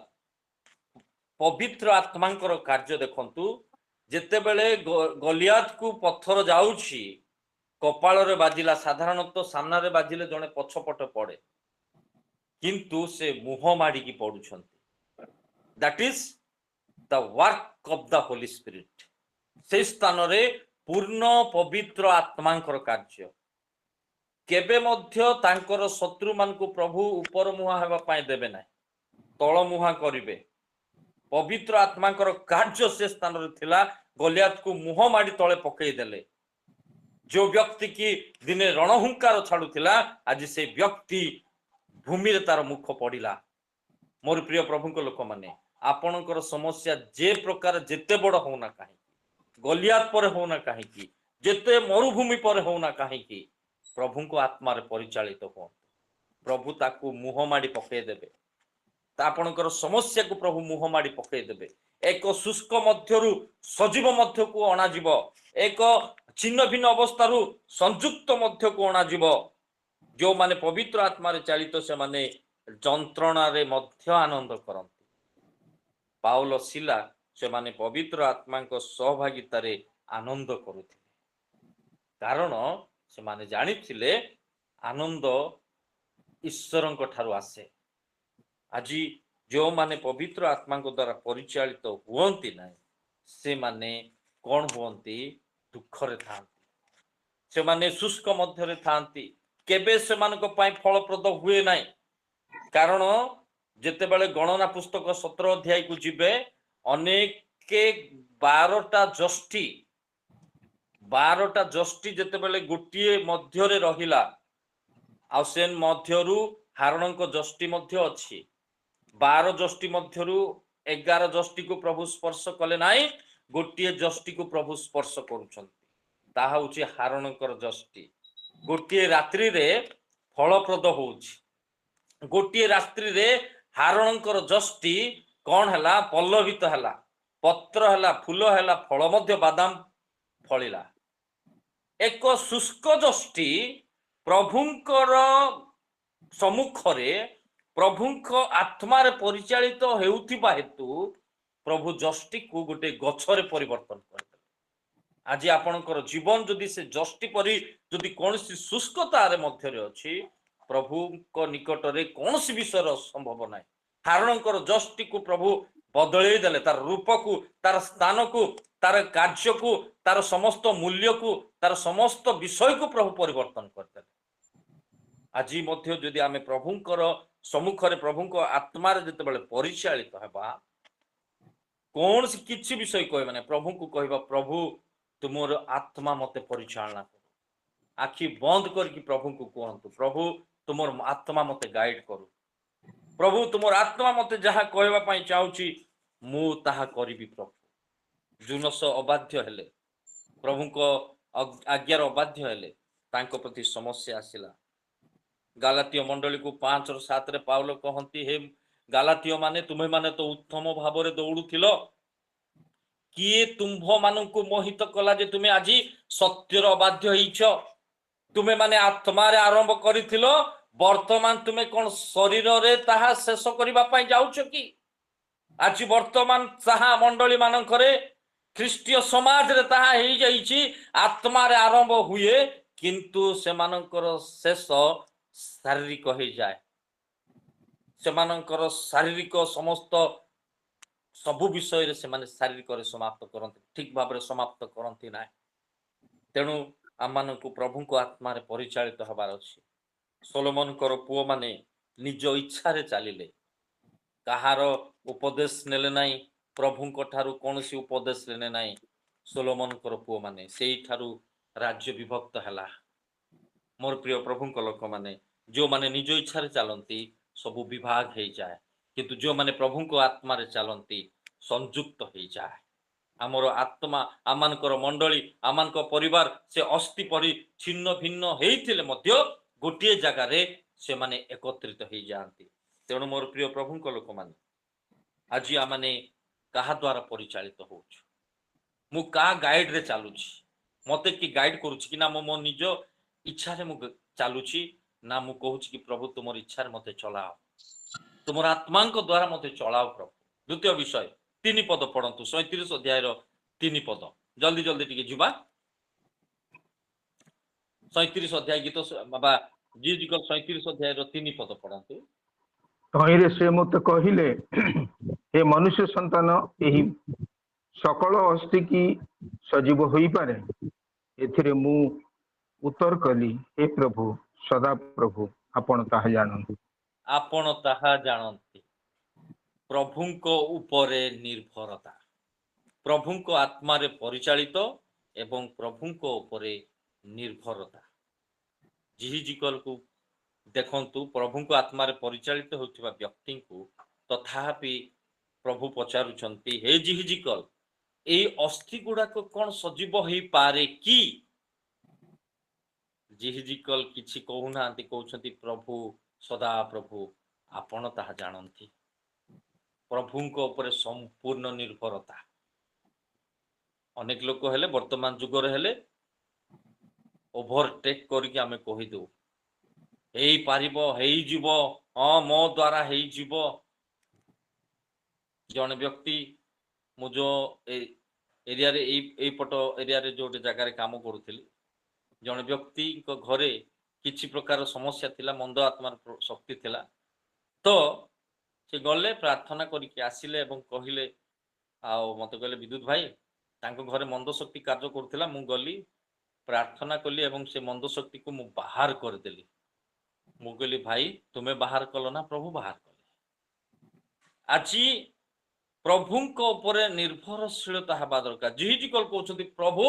ପବିତ୍ର ଆତ୍ମାଙ୍କର କାର୍ଯ୍ୟ ଦେଖନ୍ତୁ। ଯେତେବେଳେ ଗୋଲିଆତକୁ ପଥର ଯାଉଛି, କପାଳରେ ବାଜିଲା। ସାଧାରଣତଃ ସାମ୍ନାରେ ବାଜିଲେ ଜଣେ ପଛପଟ ପଡେ, କିନ୍ତୁ ସେ ମୁହଁ ମାଡିକି ପଡୁଛନ୍ତି। That is the work of the Holi spirit से स्थान रे पूर्ण पवित्र आत्मांकर कार्य केबे मध्य तांकर शत्रु मान को प्रभु ऊपर मुहा हेबा पाए देबे ना तळ मुहा करिवे पवित्र आत्मांकर कार्य से स्थान रे थिला गोलियात को मुह माडी तळे पकई देले जो व्यक्ति की दिने रणहुंकार छाड़ुला आज से व्यक्ति भूमि रे तार मुख पड़िला मोर प्रिय प्रभु को लोक माने आपणकर समस्या जे प्रकार जेते बड़ होना कहीं गलियात पर होना कहीं जेते मरुभूमि पर होना कहीं प्रभु को आत्मा रे परिचालित हो प्रभु ताकू मुह माड़ी पकई देबे आपणकर समस्या को प्रभु मुह माड़ी पकई देबे एक शुष्क मध्यरु सजीव मध्य को अणा जीव एक छिन्न भिन्न अवस्था संयुक्त मध्य को अणा जीव जो माने पवित्र आत्मा रे चालित से माने जंत्रणा रे मध्य आनंद करंती पाउल शिला से माने पवित्र आत्मा को सहभागिता रे आनंद करुथिले कारण से माने जानिथिले आनंद ईश्वरन को ठारू आसे आज जो माने पवित्र आत्मा को द्वारा परिचालित हुअंती ना से माने कौन हुअंती दुख रे थांती से माने शुष्क मध्य रे थांती केबे से मान को पाई फलप्रद हुए नाही कारण जेते बेले गणना पुस्तक 17 अध्याय को जिबे अनेक 12टा जष्टि जेते बेले गोटिए मध्य रे रहिला आ सेन मध्यरु हारण को जष्टि मध्य अछि 12 जष्टि मध्यरु 11 जष्टि को प्रभु स्पर्श कले नाही गोटिए जष्टि को प्रभु स्पर्श करूछंती ताहा होछि हारणकर जष्टि गोटिए रात्रि रे फलप्रद होउछि गोटिए रात्रि रे हारणकर जष्टि कौन हला पल्लवित हला पत्र हला फूल हला फल मध्य बादाम फलिला एक शुष्क जष्टि प्रभुंकर सम्मुखरे प्रभुंक आत्मा रे परिचालित हेउथिबा हेतु प्रभु जष्टि को गोटे गछरे परिवर्तन कर आज आपणकर जीवन जदि से जष्टि परि जदि कौनसी शुष्कता रे मध्य रे अछि प्रभु को निकट रे कौनसी विषय संभव नाही हारणकर जष्टि को प्रभु बदलै देले तार रूप को तार स्थान को तार कार्य को तार समस्त मूल्य को तार समस्त विषय को प्रभु परिवर्तन करते आज मध्य जदि आमे प्रभुंकर सम्मुखरे प्रभुंको आत्मा रे जते बेले परिचालित हेबा कौन सी किछि विषय कहै माने प्रभु को कहबा प्रभु तुमर आत्मा मते परिचालना करो आखि बंद करके प्रभु को कहंतु प्रभु तुमर आत्मा मते गाइड करू प्रभु तुमर आत्मा मते जहा कहबा पई चाहूची मु ताहा करिबी प्रभु जुनस अबाध्य हेले प्रभु को आज्ञार अबाध्य हेले तांको प्रति समस्या आसिला गालातिय मंडली को 5 और 7 रे पाउल कहंती हे गालातिय माने तुम्हे माने तो उत्तम भाव रे दौड़ुथिलो किए तुम्भ माननकु मोहित कला जे तुमे आज सत्यर अबाध्य हिच तुमे माने आत्मा रे आरंभ करिथिलो वर्तमान तुमे कोन शरीर रे ताहा शेष करिबा पई जाउछ कि आज वर्तमान ताहा मंडली माननकरे ख्रीष्टीय समाज रे ताहा हेई जाईची आत्मा रे आरंभ हुए किंतु से माननकर शेष शारीरिक हो जाए से माननकर शारीरिक समस्त सबु विषय रे से माने शारीरिक रे समाप्त करंती ठीक भाव रे समाप्त करंती ना तेणु आमान को प्रभु को आत्मा रे परिचालित हबार अछि सोलोमन कर पुओ माने निज इच्छा रे चलिले कहार उपदेश नेले नाही प्रभु को ठारू कोनसी उपदेश लेने नाही सोलोमन कर पुओ माने सेही ठारू राज्य विभक्त हला मोर प्रिय प्रभु को लोक माने जो माने निज इच्छा रे चलंती सबु विभाग हे जाए किंतु जो माने प्रभु को आत्मा रे चलंती संयुक्त हो जाए आमर आत्मा आमानकर मंडली आमानकर परिवार से अस्थि परि छिन्न भिन्न हेइथिले मध्य गोटिए जगह रे से माने एकत्रित हो जाती तेणु मोर प्रिय प्रभु को लोक माने आज आमाने कहा द्वारा परिचालित होउछ मु का गाइड रे चालुछि मते कि गाइड करूछि कि ना मो निज इच्छा रे मु चालुछि ना मु कहूछि कि प्रभु तुमर इच्छा रे मते चलाओ तुमर आत्मा को द्वारा मते चलाओ प्रभु द्वितीय विषय 3 पद पढ़ंतु 37 अध्याय रो 3 पद जल्दी जल्दी टिके जिबा 37 अध्याय गीत बाबा जीजिकल 37 अध्याय रो 3 पद पढ़ंतु तहिरे से मते कहिले हे मनुष्य संतान यही सकल अस्थि की सजीव होई पारे? एथिरे मु उत्तर कली, हे प्रभु, सदा प्रभु, आपण ताहा जानंतु। ଆପଣ ତାହା ଜାଣନ୍ତି। ପ୍ରଭୁଙ୍କ ଉପରେ ନିର୍ଭରତା, ପ୍ରଭୁଙ୍କ ଆତ୍ମାରେ ପରିଚାଳିତ ଏବଂ ପ୍ରଭୁଙ୍କ ଉପରେ ନିର୍ଭରତା। ଜିହିଜିକଲକୁ ଦେଖନ୍ତୁ, ପ୍ରଭୁଙ୍କ ଆତ୍ମାରେ ପରିଚାଳିତ ହେଉଥିବା ବ୍ୟକ୍ତିଙ୍କୁ ତଥାପି ପ୍ରଭୁ ପଚାରୁଛନ୍ତି, ହେ ଜିହିଜିକଲ, ଏଇ ଅସ୍ଥି ଗୁଡାକ କଣ ସଜୀବ ହେଇପାରେ କି? ଜିହିଜିକଲ କିଛି କହୁନାହାନ୍ତି, କହୁଛନ୍ତି ପ୍ରଭୁ, ସଦା ପ୍ରଭୁ, ଆପଣ ତାହା ଜାଣନ୍ତି। ପ୍ରଭୁଙ୍କ ଉପରେ ସମ୍ପୂର୍ଣ୍ଣ ନିର୍ଭରତା। ଅନେକ ଲୋକ ହେଲେ, ବର୍ତ୍ତମାନ ଯୁଗରେ ହେଲେ ଓଭରଟେକ୍ କରିକି ଆମେ କହିଦେଉ, ହେଇପାରିବ, ହେଇଯିବ, ହଁ ମୋ ଦ୍ୱାରା ହେଇଯିବ। ଜଣେ ବ୍ୟକ୍ତି, ମୁଁ ଯୋଉ ଏରିଆରେ ଏଇପଟ ଏରିଆରେ ଯୋଉଠି ଜାଗାରେ କାମ କରୁଥିଲି, ଜଣେ ବ୍ୟକ୍ତିଙ୍କ ଘରେ କିଛି ପ୍ରକାର ସମସ୍ୟା ଥିଲା, ମନ୍ଦ ଆତ୍ମାର ଶକ୍ତି ଥିଲା। ତ ସେ ଗଲେ, ପ୍ରାର୍ଥନା କରିକି ଆସିଲେ ଏବଂ କହିଲେ, ଆଉ ମତେ କହିଲେ, ବିଦ୍ୟୁତ ଭାଇ, ତାଙ୍କ ଘରେ ମନ୍ଦ ଶକ୍ତି କାର୍ଯ୍ୟ କରୁଥିଲା, ମୁଁ ଗଲି, ପ୍ରାର୍ଥନା କଲି ଏବଂ ସେ ମନ୍ଦ ଶକ୍ତିକୁ ମୁଁ ବାହାର କରିଦେଲି। ମୁଁ କହିଲି, ଭାଇ, ତୁମେ ବାହାର କଲ ନା ପ୍ରଭୁ ବାହାର କଲେ? ଆଜି ପ୍ରଭୁଙ୍କ ଉପରେ ନିର୍ଭରଶୀଳତା ହେବା ଦରକାର। ଜିହିଜିକଲ କହୁଛନ୍ତି, ପ୍ରଭୁ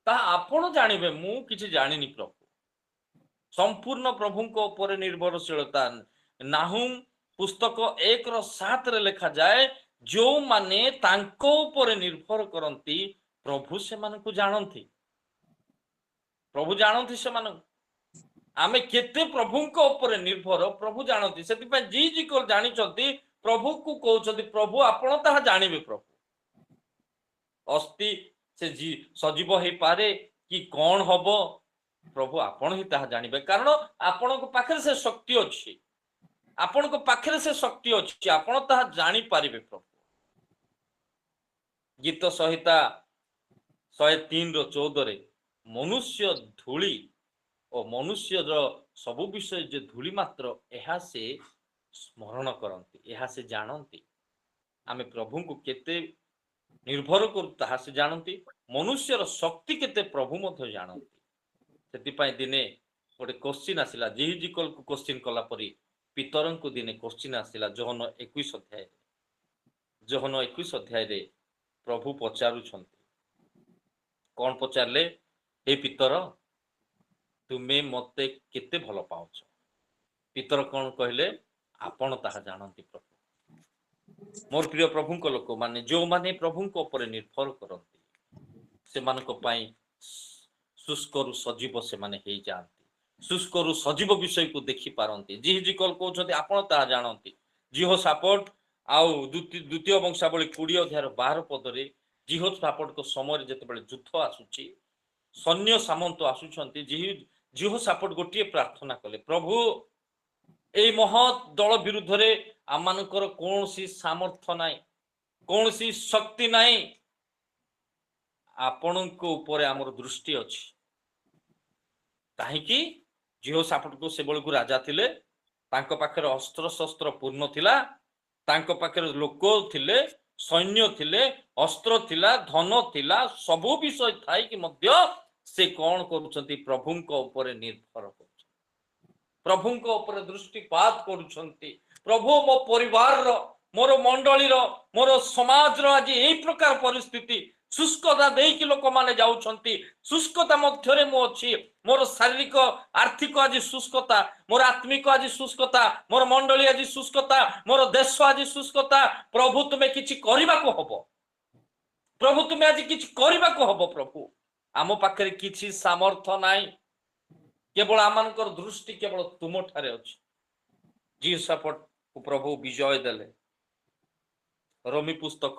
ତାହା ଆପଣ ଜାଣିବେ, ମୁଁ କିଛି ଜାଣିନି ପ୍ରଭୁ। ସମ୍ପୂର୍ଣ୍ଣ ପ୍ରଭୁଙ୍କ ଉପରେ ନିର୍ଭରଶୀଳତା। ନାହୁମ ପୁସ୍ତକ 1:7 ଲେଖାଯାଏ, ଯେଉଁମାନେ ତାଙ୍କ ଉପରେ ନିର୍ଭର କରନ୍ତି ପ୍ରଭୁ ସେମାନଙ୍କୁ ଜାଣନ୍ତି। ପ୍ରଭୁ ଜାଣନ୍ତି ସେମାନଙ୍କୁ। ଆମେ କେତେ ପ୍ରଭୁଙ୍କ ଉପରେ ନିର୍ଭର ପ୍ରଭୁ ଜାଣନ୍ତି। ସେଥିପାଇଁ ଜିହିଜିକଲ ଜାଣିଛନ୍ତି, ପ୍ରଭୁକୁ କହୁଛନ୍ତି, ପ୍ରଭୁ ଆପଣ ତାହା ଜାଣିବେ। ପ୍ରଭୁ ଅସ୍ଥି ସେ ସଜୀବ ହେଇପାରେ କି କଣ ହବ, ପ୍ରଭୁ ଆପଣ ହିଁ ତାହା ଜାଣିବେ। କାରଣ ଆପଣଙ୍କ ପାଖରେ ସେ ଶକ୍ତି ଅଛି, ଆପଣଙ୍କ ପାଖରେ ସେ ଶକ୍ତି ଅଛି, ଆପଣ ତାହା ଜାଣିପାରିବେ। ପ୍ରଭୁ ଗୀତ ସଂହିତା 103:14 ମନୁଷ୍ୟ ଧୂଳି ଓ ମନୁଷ୍ୟର ସବୁ ବିଷୟ ଯେ ଧୂଳି ମାତ୍ର, ଏହା ସେ ସ୍ମରଣ କରନ୍ତି, ଏହା ସେ ଜାଣନ୍ତି। ଆମେ ପ୍ରଭୁଙ୍କୁ କେତେ ନିର୍ଭର କରୁ ତାହା ସେ ଜାଣନ୍ତି। ମନୁଷ୍ୟର ଶକ୍ତି କେତେ ପ୍ରଭୁ ମଧ୍ୟ ଜାଣନ୍ତି। ସେଥିପାଇଁ ଦିନେ ଗୋଟେ କୋଶ୍ଚିନ୍ ଆସିଲା, ଜିହିଜିକଲକୁ କୋଶ୍ଚିନ୍ କଲା ପରି ପିତରଙ୍କୁ ଦିନେ କୋଶ୍ଚିନ୍ ଆସିଲା। ଯୋହନ 21 ଅଧ୍ୟାୟରେ ପ୍ରଭୁ ପଚାରୁଛନ୍ତି, କଣ ପଚାରିଲେ? ହେ ପିତର, ତୁମେ ମତେ କେତେ ଭଲ ପାଉଛ? ପିତର କଣ କହିଲେ? ଆପଣ ତାହା ଜାଣନ୍ତି ପ୍ରଭୁ। ମୋର ପ୍ରିୟ ପ୍ରଭୁଙ୍କ ଲୋକମାନେ, ଯେଉଁମାନେ ପ୍ରଭୁଙ୍କ ଉପରେ ନିର୍ଭର କରନ୍ତି, ସେମାନଙ୍କ ପାଇଁ ଶୁଷ୍କରୁ ସଜୀବ ସେମାନେ ହେଇଯାଆନ୍ତି। ଶୁଷ୍କରୁ ସଜୀବ ବିଷୟକୁ ଦେଖିପାରନ୍ତି। ଜିହିଜିକଲ କହୁଛନ୍ତି, ଆପଣ ତାହା ଜାଣନ୍ତି। ଜିହୋଶାଫାଟ ଆଉ ଦ୍ୱିତୀୟ ବଂଶାବଳୀ 20:12 ଜିହୋଶାଫାଟଙ୍କ ସମୟରେ ଯେତେବେଳେ ଯୁଦ୍ଧ ଆସୁଛି, ସୈନ୍ୟ ସାମନ୍ତ ଆସୁଛନ୍ତି, ଜିହୋଶାଫାଟ ଗୋଟିଏ ପ୍ରାର୍ଥନା କଲେ, ପ୍ରଭୁ, ଏଇ ମହତ୍ ଦଳ ବିରୁଦ୍ଧରେ ଆମମାନଙ୍କର କୌଣସି ସାମର୍ଥ୍ୟ ନାହିଁ, କୌଣସି ଶକ୍ତି ନାହିଁ, ଆପଣଙ୍କ ଉପରେ ଆମର ଦୃଷ୍ଟି ଅଛି। କାହିଁକି? ଜିହୋଶାଫାଟକୁ ସେବେଳକୁ ରାଜା ଥିଲେ, ତାଙ୍କ ପାଖରେ ଅସ୍ତ୍ରଶସ୍ତ୍ର ପୂର୍ଣ୍ଣ ଥିଲା, ତାଙ୍କ ପାଖରେ ଲୋକ ଥିଲେ, ସୈନ୍ୟ ଥିଲେ, ଅସ୍ତ୍ର ଥିଲା, ଧନ ଥିଲା, ସବୁ ବିଷୟ ଥାଇକି ମଧ୍ୟ ସେ କଣ କରୁଛନ୍ତି? ପ୍ରଭୁଙ୍କ ଉପରେ ନିର୍ଭର କରୁଛନ୍ତି, ପ୍ରଭୁଙ୍କ ଉପରେ ଦୃଷ୍ଟିପାତ କରୁଛନ୍ତି। ପ୍ରଭୁ, ମୋ ପରିବାରର, ମୋର ମଣ୍ଡଳୀର, ମୋର ସମାଜର ଆଜି ଏଇ ପ୍ରକାର ପରିସ୍ଥିତି, ଶୁଷ୍କତା ଦେଇକି ଲୋକମାନେ ଯାଉଛନ୍ତି, ଶୁଷ୍କତା ମଧ୍ୟରେ ମୁଁ ଅଛି। ମୋର ଶାରୀରିକ ଆର୍ଥିକ ଆଜି ଶୁଷ୍କତା, ମୋର ଆତ୍ମିକ ଆଜି ଶୁଷ୍କତା, ମୋର ମଣ୍ଡଳୀ ଆଜି ଶୁଷ୍କତା, ମୋର ଦେଶ ଆଜି ଶୁଷ୍କତା। ପ୍ରଭୁ, ତୁମେ କିଛି କରିବାକୁ ହବ। ପ୍ରଭୁ, ତୁମେ ଆଜି କିଛି କରିବାକୁ ହବ। ପ୍ରଭୁ, ଆମ ପାଖରେ କିଛି ସାମର୍ଥ୍ୟ ନାହିଁ, କେବଳ ଆମମାନଙ୍କର ଦୃଷ୍ଟି କେବଳ ତୁମଠାରେ ଅଛି। ଜିହୋଶାଫାଟକୁ ପ୍ରଭୁ ବିଜୟ ଦେଲେ। ରୋମୀ ପୁସ୍ତକ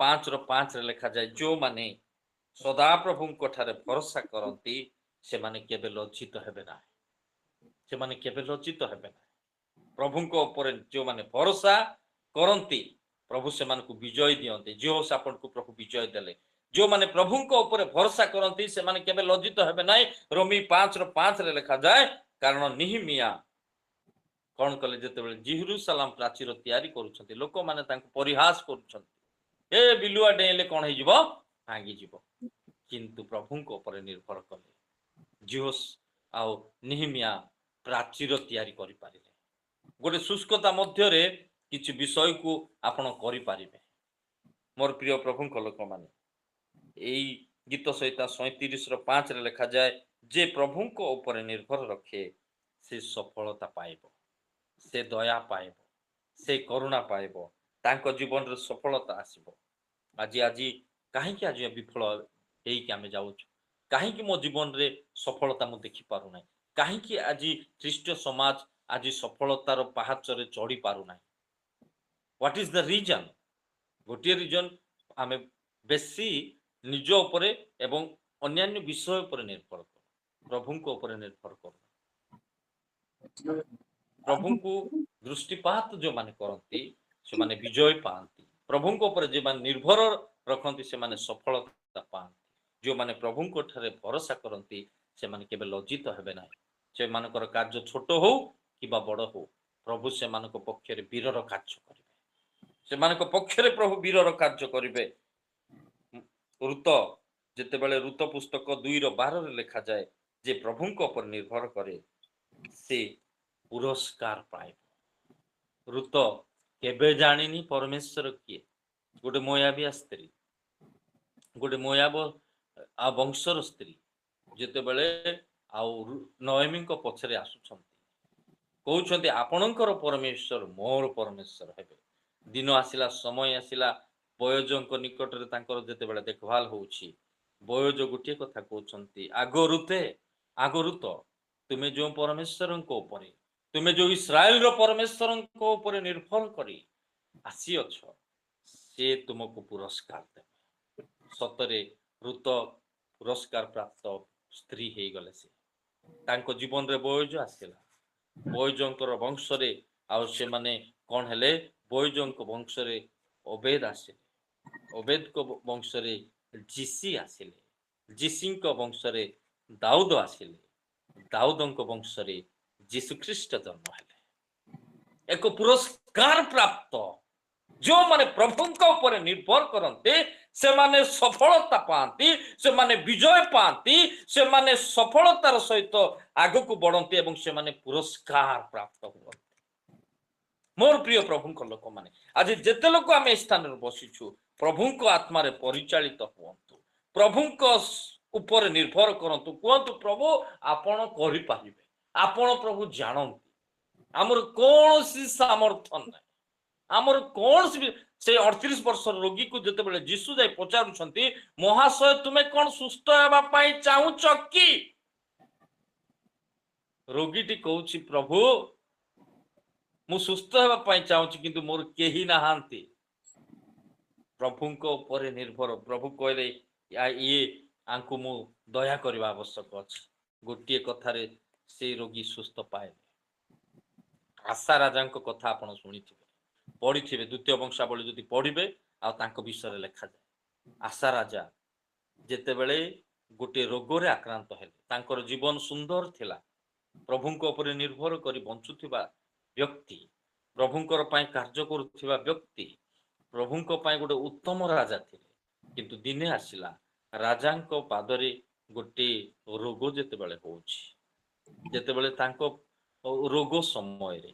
5:5 ଲେଖାଯାଏ, ଯେଉଁମାନେ ସଦାପ୍ରଭୁଙ୍କ ଠାରେ ଭରସା କରନ୍ତି ସେମାନେ କେବେ ଲଜ୍ଜିତ ହେବେ ନାହିଁ। ସେମାନେ କେବେ ଲଜ୍ଜିତ ହେବେ ନାହିଁ। ପ୍ରଭୁଙ୍କ ଉପରେ ଯେଉଁମାନେ ଭରସା କରନ୍ତି, ପ୍ରଭୁ ସେମାନଙ୍କୁ ବିଜୟ ଦିଅନ୍ତି। ଜିହୋଶାଫାଟକୁ ପ୍ରଭୁ ବିଜୟ ଦେଲେ। ଯେଉଁମାନେ ପ୍ରଭୁଙ୍କ ଉପରେ ଭରସା କରନ୍ତି ସେମାନେ କେବେ ଲଜ୍ଜିତ ହେବେ ନାହିଁ। ରୋମୀ 5:5 ଲେଖାଯାଏ, କାରଣ ନିହିମିଆ କଣ କଲେ ଯେତେବେଳେ ଜେରୁସାଲାମ ପ୍ରାଚୀର ତିଆରି କରୁଛନ୍ତି ଲୋକମାନେ ତାଙ୍କୁ ପରିହାସ କରୁଛନ୍ତି, ଏ ବିଲୁଆ ଡେଇଁଲେ କଣ ହେଇଯିବ, ଭାଙ୍ଗିଯିବ। କିନ୍ତୁ ପ୍ରଭୁଙ୍କ ଉପରେ ନିର୍ଭର କଲେ ଜିଓସ୍ ଆଉ ନିହିମିଆ ପ୍ରାଚୀର ତିଆରି କରିପାରିଲେ। ଗୋଟେ ଶୁଷ୍କତା ମଧ୍ୟରେ କିଛି ବିଷୟକୁ ଆପଣ କରିପାରିବେ। ମୋର ପ୍ରିୟ ପ୍ରଭୁଙ୍କ ଲୋକମାନେ, ଏଇ ଗୀତ ସହିତ 37:5 ଲେଖାଯାଏ, ଯେ ପ୍ରଭୁଙ୍କ ଉପରେ ନିର୍ଭର ରଖେ ସେ ସଫଳତା ପାଇବ, ସେ ଦୟା ପାଇବ, ସେ କରୁଣା ପାଇବ, ତାଙ୍କ ଜୀବନରେ ସଫଳତା ଆସିବ। ଆଜି କାହିଁକି ଆଜି ବିଫଳ ହେଇକି ଆମେ ଯାଉଛୁ? କାହିଁକି ମୋ ଜୀବନରେ ସଫଳତା ମୁଁ ଦେଖିପାରୁନାହିଁ? କାହିଁକି ଆଜି ଖ୍ରୀଷ୍ଟ ସମାଜ ଆଜି ସଫଳତାର ପାହାଚରେ ଚଢ଼ି ପାରୁନାହିଁ? What is the reason? ଗୋଟିଏ ରିଜନ୍, ଆମେ ବେଶୀ ନିଜ ଉପରେ ଏବଂ ଅନ୍ୟାନ୍ୟ ବିଷୟ ଉପରେ ନିର୍ଭର କରୁ, ପ୍ରଭୁଙ୍କ ଉପରେ ନିର୍ଭର କରୁ। ପ୍ରଭୁଙ୍କୁ ଦୃଷ୍ଟିପାତ ଯେଉଁମାନେ କରନ୍ତି ସେମାନେ ବିଜୟ ପାଆନ୍ତି। ପ୍ରଭୁଙ୍କ ଉପରେ ଯେଉଁମାନେ ନିର୍ଭର ରଖନ୍ତି ସେମାନେ ସଫଳତା ପାଆନ୍ତି। ଯେଉଁମାନେ ପ୍ରଭୁଙ୍କ ଠାରେ ଭରସା କରନ୍ତି ସେମାନେ କେବେ ଲଜ୍ଜିତ ହେବେ ନାହିଁ। ସେମାନଙ୍କର କାର୍ଯ୍ୟ ଛୋଟ ହଉ କିମ୍ବା ବଡ଼ ହଉ, ପ୍ରଭୁ ସେମାନଙ୍କ ପକ୍ଷରେ ବୀରର କାର୍ଯ୍ୟ କରିବେ। ସେମାନଙ୍କ ପକ୍ଷରେ ପ୍ରଭୁ ବୀରର କାର୍ଯ୍ୟ କରିବେ। ଋତ ଯେତେବେଳେ ଋତ ପୁସ୍ତକ 2:12 ଲେଖାଯାଏ, ଯେ ପ୍ରଭୁଙ୍କ ଉପରେ ନିର୍ଭର କରେ ସେ ପୁରସ୍କାର ପାଇବ। ଋତ କେବେ ଜାଣିନି ପରମେଶ୍ୱର କିଏ। ଗୋଟେ ମୋୟାବିଆ ସ୍ତ୍ରୀ, ଗୋଟେ ମୋୟାବ ବଂଶର ସ୍ତ୍ରୀ ଯେତେବେଳେ ଆଉ ନୟମୀଙ୍କ ପଛରେ ଆସୁଛନ୍ତି, କହୁଛନ୍ତି ଆପଣଙ୍କର ପରମେଶ୍ୱର ମୋର ପରମେଶ୍ୱର ହେବେ। ଦିନ ଆସିଲା, ସମୟ ଆସିଲା, ବୟୋଜଙ୍କ ନିକଟରେ ତାଙ୍କର ଯେତେବେଳେ ଦେଖଭାଲ ହଉଛି, ବୟୋଜ ଗୋଟିଏ କଥା କହୁଛନ୍ତି, ଆଗ ଋତ ତୁମେ ଯେଉଁ ପରମେଶ୍ୱରଙ୍କ ଉପରେ, ତୁମେ ଯେଉଁ ଇସ୍ରାଏଲର ପରମେଶ୍ୱରଙ୍କ ଉପରେ ନିର୍ଭର କରି ଆସିଅଛ, ସେ ତୁମକୁ ପୁରସ୍କାର ଦେବେ। ସତରେ ଋତ ପୁରସ୍କାର ପ୍ରାପ୍ତ ସ୍ତ୍ରୀ ହେଇଗଲେ। ସେ ତାଙ୍କ ଜୀବନରେ ବୟୋଜ ଆସିଲା। ବୟୋଜଙ୍କର ବଂଶରେ ଆଉ ସେମାନେ କଣ ହେଲେ? ବୟୋଜଙ୍କ ବଂଶରେ ଓବେଦ ଆସିଲେ, ଓବେଦଙ୍କ ବଂଶରେ ଜିସି ଆସିଲେ, ଜିସିଙ୍କ ବଂଶରେ ଦାଉଦ ଆସିଲେ, ଦାଉଦଙ୍କ ବଂଶରେ ଯୀଶୁଖ୍ରୀଷ୍ଟ ଜନ୍ମ ହେଲେ। ଏକ ପୁରସ୍କାର ପ୍ରାପ୍ତ ଯେଉଁମାନେ ପ୍ରଭୁଙ୍କ ଉପରେ ନିର୍ଭର କରନ୍ତି ସେମାନେ ସଫଳତା ପାଆନ୍ତି, ସେମାନେ ବିଜୟ ପାଆନ୍ତି, ସେମାନେ ସଫଳତାର ସହିତ ଆଗକୁ ବଢନ୍ତି ଏବଂ ସେମାନେ ପୁରସ୍କାର ପ୍ରାପ୍ତ ହୁଅନ୍ତି। ମୋର ପ୍ରିୟ ପ୍ରଭୁଙ୍କ ଲୋକମାନେ, ଆଜି ଯେତେ ଲୋକ ଆମେ ଏ ସ୍ଥାନରେ ବସିଛୁ, ପ୍ରଭୁଙ୍କ ଆତ୍ମାରେ ପରିଚାଳିତ ହୁଅନ୍ତୁ, ପ୍ରଭୁଙ୍କ ଉପରେ ନିର୍ଭର କରନ୍ତୁ। କୁହନ୍ତୁ, ପ୍ରଭୁ ଆପଣ କରିପାରିବେ, ଆପଣ ପ୍ରଭୁ ଜାଣନ୍ତି। ଆମର କୌଣସି ସାମର୍ଥ୍ୟ ନାହିଁ, ଆମର କୌଣସି ସେ 38 ବର୍ଷର ରୋଗୀକୁ ଯେତେବେଳେ ଯୀଶୁ ଯାଇ ପଚାରୁଛନ୍ତି, ମହାଶୟ ତୁମେ କଣ ସୁସ୍ଥ ହେବା ପାଇଁ ଚାହୁଁଛ କି? ରୋଗୀଟି କହୁଛି, ପ୍ରଭୁ ମୁଁ ସୁସ୍ଥ ହେବା ପାଇଁ ଚାହୁଁଛି କିନ୍ତୁ ମୋର କେହି ନାହାନ୍ତି। ପ୍ରଭୁଙ୍କ ଉପରେ ନିର୍ଭର। ପ୍ରଭୁ କହିଲେ ଇଏ ଆଙ୍କୁ ମୁଁ ଦୟା କରିବା ଆବଶ୍ୟକ ଅଛି। ଗୋଟିଏ କଥାରେ ସେ ରୋଗୀ ସୁସ୍ଥ ପାଇଲେ। ଆଶା ରାଜାଙ୍କ କଥା ଆପଣ ଶୁଣିଥିବେ, ପଢିଥିବେ, 2 ବଂଶାବଳୀ ଯଦି ପଢିବେ ଆଉ ତାଙ୍କ ବିଷୟରେ ଲେଖାଯାଏ। ଆଶା ରାଜା ଯେତେବେଳେ ଗୋଟିଏ ରୋଗରେ ଆକ୍ରାନ୍ତ ହେଲେ, ତାଙ୍କର ଜୀବନ ସୁନ୍ଦର ଥିଲା, ପ୍ରଭୁଙ୍କ ଉପରେ ନିର୍ଭର କରି ବଞ୍ଚୁଥିବା ବ୍ୟକ୍ତି, ପ୍ରଭୁଙ୍କର ପାଇଁ କାର୍ଯ୍ୟ କରୁଥିବା ବ୍ୟକ୍ତି, ପ୍ରଭୁଙ୍କ ପାଇଁ ଗୋଟେ ଉତ୍ତମ ରାଜା ଥିଲେ। କିନ୍ତୁ ଦିନେ ଆସିଲା, ରାଜାଙ୍କ ପାଦରେ ଗୋଟିଏ ରୋଗ ଯେତେବେଳେ ହଉଛି, ଯେତେବେଳେ ତାଙ୍କ ରୋଗ ସମୟରେ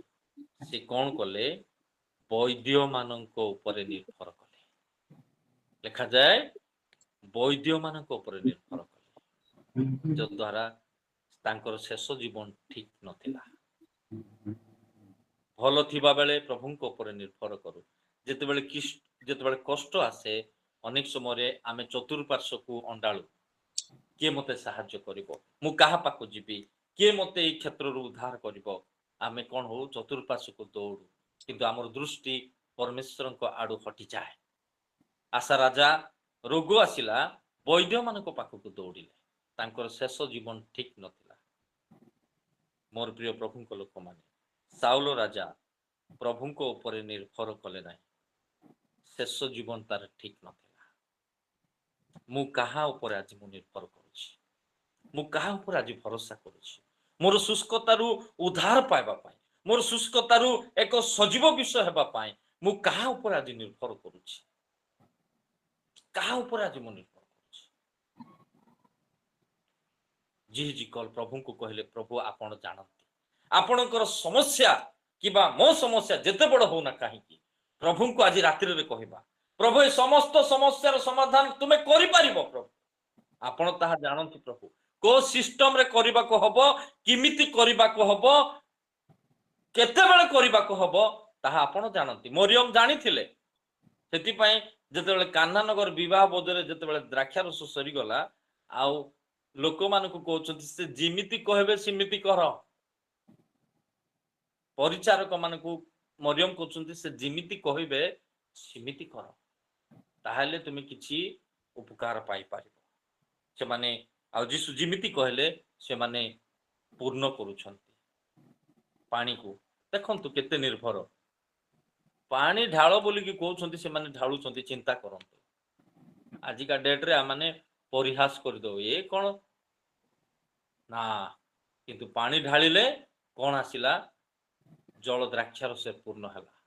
ସେ କଣ କଲେ? ବୈଦ୍ୟ ମାନଙ୍କ ଉପରେ ନିର୍ଭର କଲେ। ଲେଖାଯାଏ ବୈଦ୍ୟ ମାନଙ୍କ ଉପରେ ନିର୍ଭର କଲେ, ଯଦ୍ୱାରା ତାଙ୍କର ଶେଷ ଜୀବନ ଠିକ ନଥିଲା। ଭଲ ଥିବା ବେଳେ ପ୍ରଭୁଙ୍କ ଉପରେ ନିର୍ଭର କରୁ। ଯେତେବେଳେ କଷ୍ଟ ଆସେ, ଅନେକ ସମୟରେ ଆମେ ଚତୁଃପାର୍ଶ୍ୱକୁ ଅଣ୍ଡାଳୁ, କିଏ ମୋତେ ସାହାଯ୍ୟ କରିବ, ମୁଁ କାହା ପାଖକୁ ଯିବି, କିଏ ମୋତେ ଏଇ କ୍ଷେତ୍ରରୁ ଉଦ୍ଧାର କରିବ। ଆମେ କଣ ହଉ? ଚତୁଃପାର୍ଶ୍ୱକୁ ଦୌଡୁ, କିନ୍ତୁ ଆମର ଦୃଷ୍ଟି ପରମେଶ୍ୱରଙ୍କ ଆଡୁ ହଟିଯାଏ। ଆଶା ରାଜା ରୋଗ ଆସିଲା, ବୈଦ୍ୟ ମାନଙ୍କ ପାଖକୁ ଦୌଡ଼ିଲେ, ତାଙ୍କର ଶେଷ ଜୀବନ ଠିକ ନଥିଲା। ମୋର ପ୍ରିୟ ପ୍ରଭୁଙ୍କ ଲୋକମାନେ, ସାଉଲ ରାଜା ପ୍ରଭୁଙ୍କ ଉପରେ ନିର୍ଭର କଲେ ନାହିଁ, ଶେଷ ଜୀବନ ତାର ଠିକ ନଥିଲା। ମୁଁ କାହା ଉପରେ ଆଜି ମୁଁ ନିର୍ଭର କରୁଛି? ମୁଁ କାହା ଉପରେ ଆଜି ଭରସା କରୁଛି? ମୋର ଶୁଷ୍କତାରୁ ଉଦ୍ଧାର ପାଇବା ପାଇଁ, मोर शुष्कतारू एक सजीव विषय हेबा पाए मु कहा ऊपर आज निर्भर करूछि कहा ऊपर आज मु निर्भर करूछि जी जी कल प्रभु को कहले प्रभु आपण जानती आपणकर समस्या किबा मो समस्या जेते बड़ हो ना कहीं प्रभु को आज रात्रि रे कहबा प्रभु ए समस्त समस्यार समाधान तुमे करि परिबो प्रभु आपण ताहा जानती प्रभु को सिस्टम रे करबा को हबो किमिति करबा को हबो केते बेले करबा को हबो ताहा आपण जानती मरियम जानी थिले सेति पय जेते बेले कान्हानगर विवाह बोधरे जेते बेले द्राक्षा रस सरी गला आउ लोक मान को कहउछथि से जिमिति कहबे सिमिति कर परिचारक मान को मरियम कहउछथि से जिमिति कहबे सिमिति कर ताहले तुमे किछि उपकार पाई पारिबो से माने आ जीसु जिमिति कहले से माने पूर्ण करूछंती पानी को देखंतु केते निर्भर पानी ढाळ बोली कि कहउछंती से माने ढाळुछंती चिंता करंतु आज का डेट रे माने परिहास कर दो ये कोन ना किंतु पानी ढाळिले कोन आसिला जल द्राक्षार से पूर्ण हला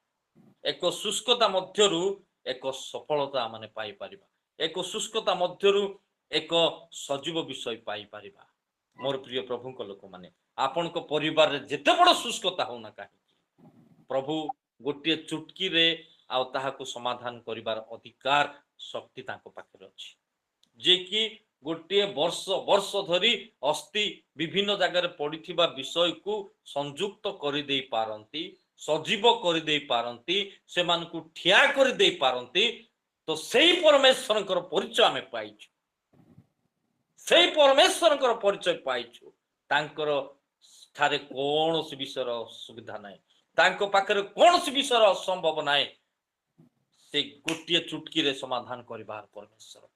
एक शुष्कता मध्यरु एक सफलता माने पाई परिबा एक शुष्कता मध्यरु एक सजीव विषय पाई परिबा मोर प्रिय प्रभु को लोक माने आपन को परिवार रे जेते बड़ शुष्कता हो ना काहे प्रभु गोटे चुटकी रे आ ताहा को समाधान करिवार अधिकार शक्ति ताको पाखरे अछि जे कि गोटे वर्ष वर्ष धरी अस्थि विभिन्न जगह रे पड़िथिबा विषय को संयुक्त करि देई पारंती सजीव करि देई पारंती से मान को ठिया करि देई पारंती तो सेही परमेश्वरकर परिचय हमें पाइछु सेही परमेश्वरकर परिचय पाइछु तांकर ठारे कोनोसी विषयर सुविधा नाही तांको पाखरे कोनोसी विषयर असंभव नाही से गोटे चुटकी रे समाधान करिबार परमेश्वर